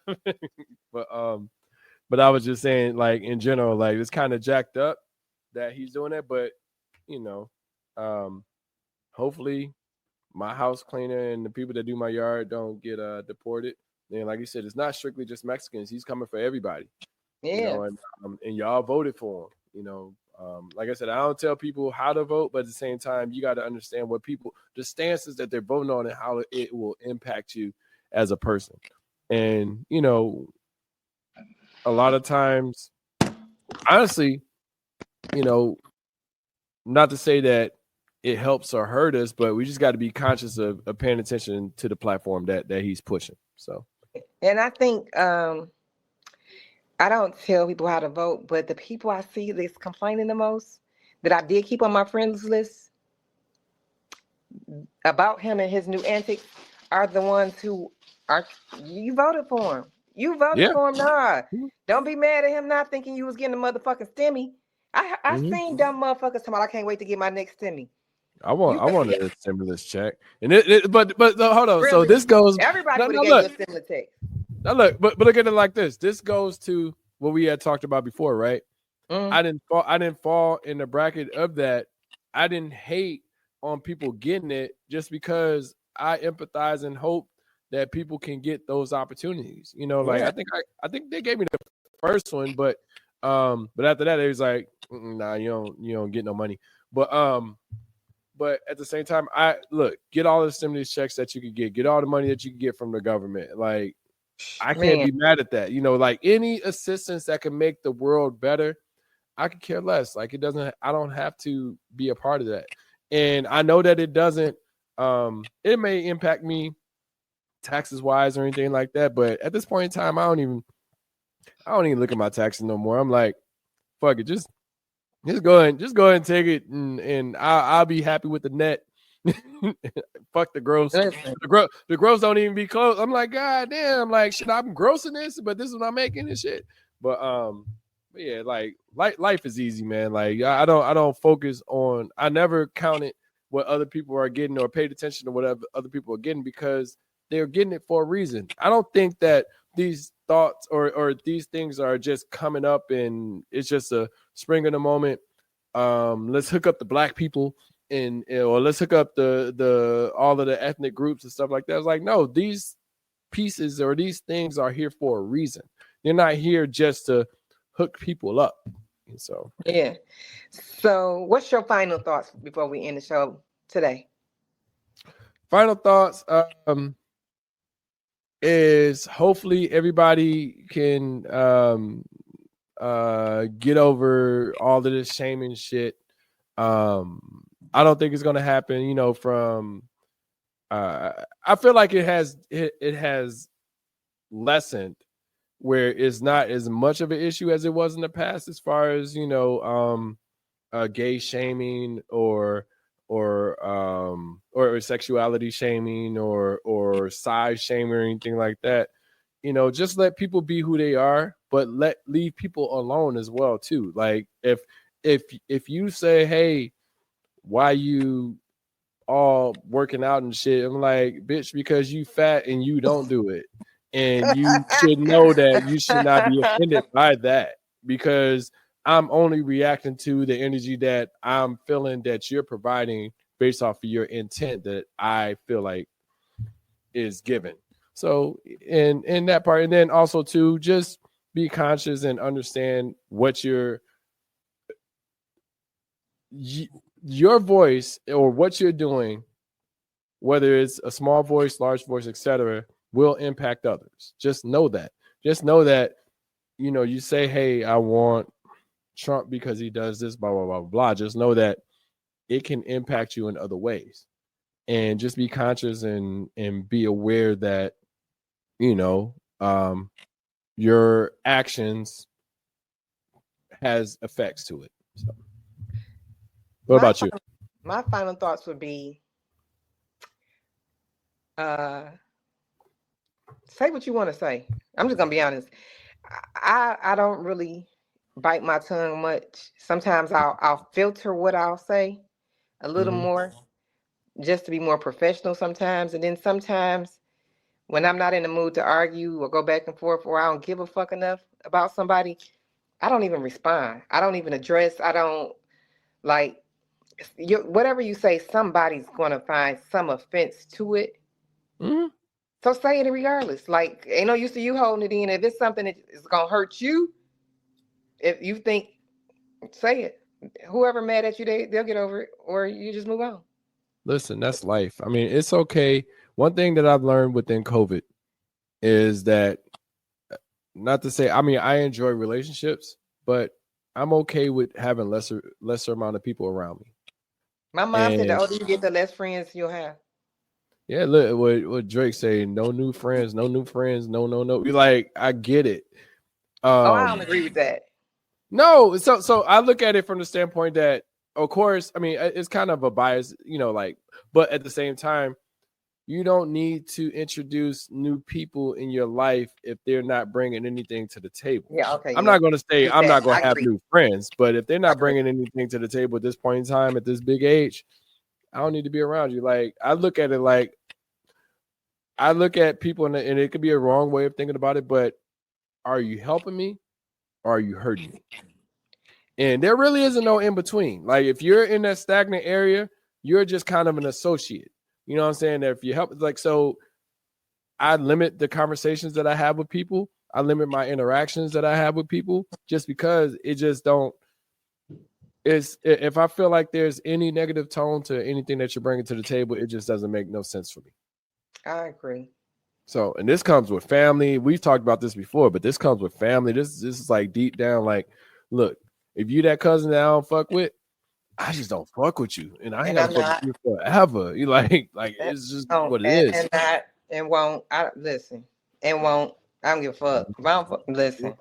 But I was just saying, like in general, like it's kind of jacked up that he's doing it. But you know, hopefully my house cleaner and the people that do my yard don't get deported. And like you said, it's not strictly just Mexicans. He's coming for everybody. Yeah. You know, and y'all voted for him. You know, like I said, I don't tell people how to vote, but at the same time, you got to understand what the stances that they're voting on and how it will impact you as a person. And, you know, a lot of times, honestly, you know, not to say that it helps or hurt us, but we just got to be conscious of paying attention to the platform that he's pushing. So, and I think I don't tell people how to vote, but the people I see that's complaining the most that I did keep on my friends list about him and his new antics are the ones who are you voted for him. You voted Yeah. for him, nah. Don't be mad at him not thinking you was getting a motherfucking stimmy. I seen dumb motherfuckers talking about I can't wait to get my next stimmy. I want a stimulus check, and but hold on. Really, So this goes. everybody No, would no, have gave you look. a stimulus check. Now look, but look at it like this. This goes to what we had talked about before, right? Mm. I didn't fall in the bracket of that. I didn't hate on people getting it just because I empathize and hope that people can get those opportunities. You know, like Yeah. I think they gave me the first one, but after that it was like, nah, you don't get no money. But at the same time, I look, get all the stimulus checks that you could get all the money that you can get from the government. Like, I can't be mad at that. You know, like any assistance that can make the world better, I could care less. Like I don't have to be a part of that. And I know that it doesn't, it may impact me taxes wise or anything like that. But at this point in time, I don't even look at my taxes no more. I'm like, fuck it. Just go ahead and take it, and I'll be happy with the net. Fuck the gross. The gross don't even be close. I'm like, God damn, like shit, I'm grossing this, but this is what I'm making and shit. But yeah, like life is easy, man. Like I don't focus on. I never counted what other people are getting or paid attention to whatever other people are getting because they're getting it for a reason. I don't think that these thoughts or these things are just coming up and it's just a spring in the moment. Let's hook up the black people or let's hook up the all of the ethnic groups and stuff like that. It's like, no, these pieces or these things are here for a reason. They're not here just to hook people up. And so yeah. So what's your final thoughts before we end the show today? Final thoughts is hopefully everybody can get over all of this shaming shit. I don't think it's gonna happen, you know, from I feel like it has lessened where it's not as much of an issue as it was in the past as far as, you know, gay shaming or sexuality shaming or size shaming or anything like that. You know, just let people be who they are, but leave people alone as well too. Like if you say, hey, why you all working out and shit, I'm like, bitch, because you fat and you don't do it. And you should know that you should not be offended by that because I'm only reacting to the energy that I'm feeling that you're providing based off of your intent that I feel like is given. So in that part, and then also to just be conscious and understand what your voice or what you're doing, whether it's a small voice, large voice, etc., will impact others. Just know that. Just know that, you know, you say, hey, I want Trump because he does this, blah, blah, blah, blah. Just know that it can impact you in other ways. And just be conscious and be aware that, you know, your actions has effects to it. So, what about you? My final thoughts would be say what you want to say. I'm just gonna be honest. I don't really bite my tongue much. Sometimes I'll filter what I'll say a little more just to be more professional sometimes. And then sometimes when I'm not in the mood to argue or go back and forth or I don't give a fuck enough about somebody, I don't even respond. I don't even address. I don't like whatever you say, somebody's going to find some offense to it. So say it regardless. Like, ain't no use to you holding it in. If it's something that is going to hurt you, if you think, say it. Whoever mad at you, they'll get over it, or you just move on. Listen, that's life. I mean, it's okay. One thing that I've learned within COVID is that, not to say, I mean, I enjoy relationships, but I'm okay with having lesser amount of people around me. My mom said the older you get, the less friends you'll have. Yeah, look what Drake say, no new friends, no new friends, no. Like, I get it. I don't agree with that. No, so I look at it from the standpoint that, of course, I mean, it's kind of a bias, like, but at the same time, you don't need to introduce new people in your life if they're not bringing anything to the table. Yeah, okay. I'm not going to say I'm not going to have agree. new friends, but if they're not bringing anything to the table at this point in time, at this big age, I don't need to be around you. Like, I look at it like, I look at people, and it could be a wrong way of thinking about it, but are you helping me or are you hurting me? And there really isn't no in between. Like, if you're in that stagnant area, you're just kind of an associate. You know what I'm saying? That if you help, like, so I limit the conversations that I have with people. I limit my interactions that I have with people just because it just don't. If I feel like there's any negative tone to anything that you're bringing to the table, it just doesn't make no sense for me. I agree. So, and this comes with family. We've talked about this before, but this comes with family. This is like deep down, like, look, if you that cousin that I don't fuck with, I just don't fuck with you, and I ain't gonna fuck with you forever. You like it's just what it is. And won't. I listen. And won't. I don't give a fuck. If I don't listen.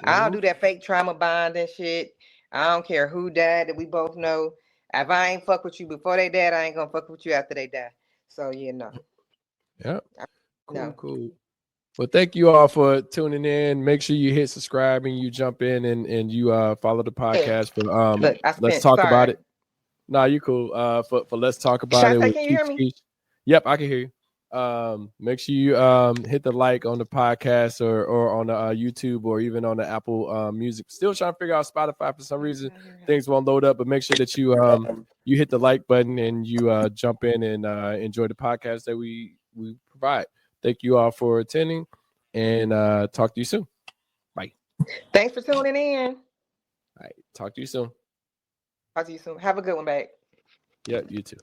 I don't do that fake trauma bonding shit. I don't care who died that we both know. If I ain't fuck with you before they died, I ain't gonna fuck with you after they die. So Yeah. Cool. Well, thank you all for tuning in. Make sure you hit subscribe and you jump in and you follow the podcast for Let's Talk About It. Nah, you cool. For Let's Talk About It. Can you hear me? Yep, I can hear you. Make sure you hit the like on the podcast or on the YouTube or even on the Apple Music. Still trying to figure out Spotify for some reason. Things won't load up, but make sure that you you hit the like button and you jump in and enjoy the podcast that we provide. Thank you all for attending, and talk to you soon. Bye. Thanks for tuning in. All right, talk to you soon. Talk to you soon. Have a good one, babe. Yeah, you too.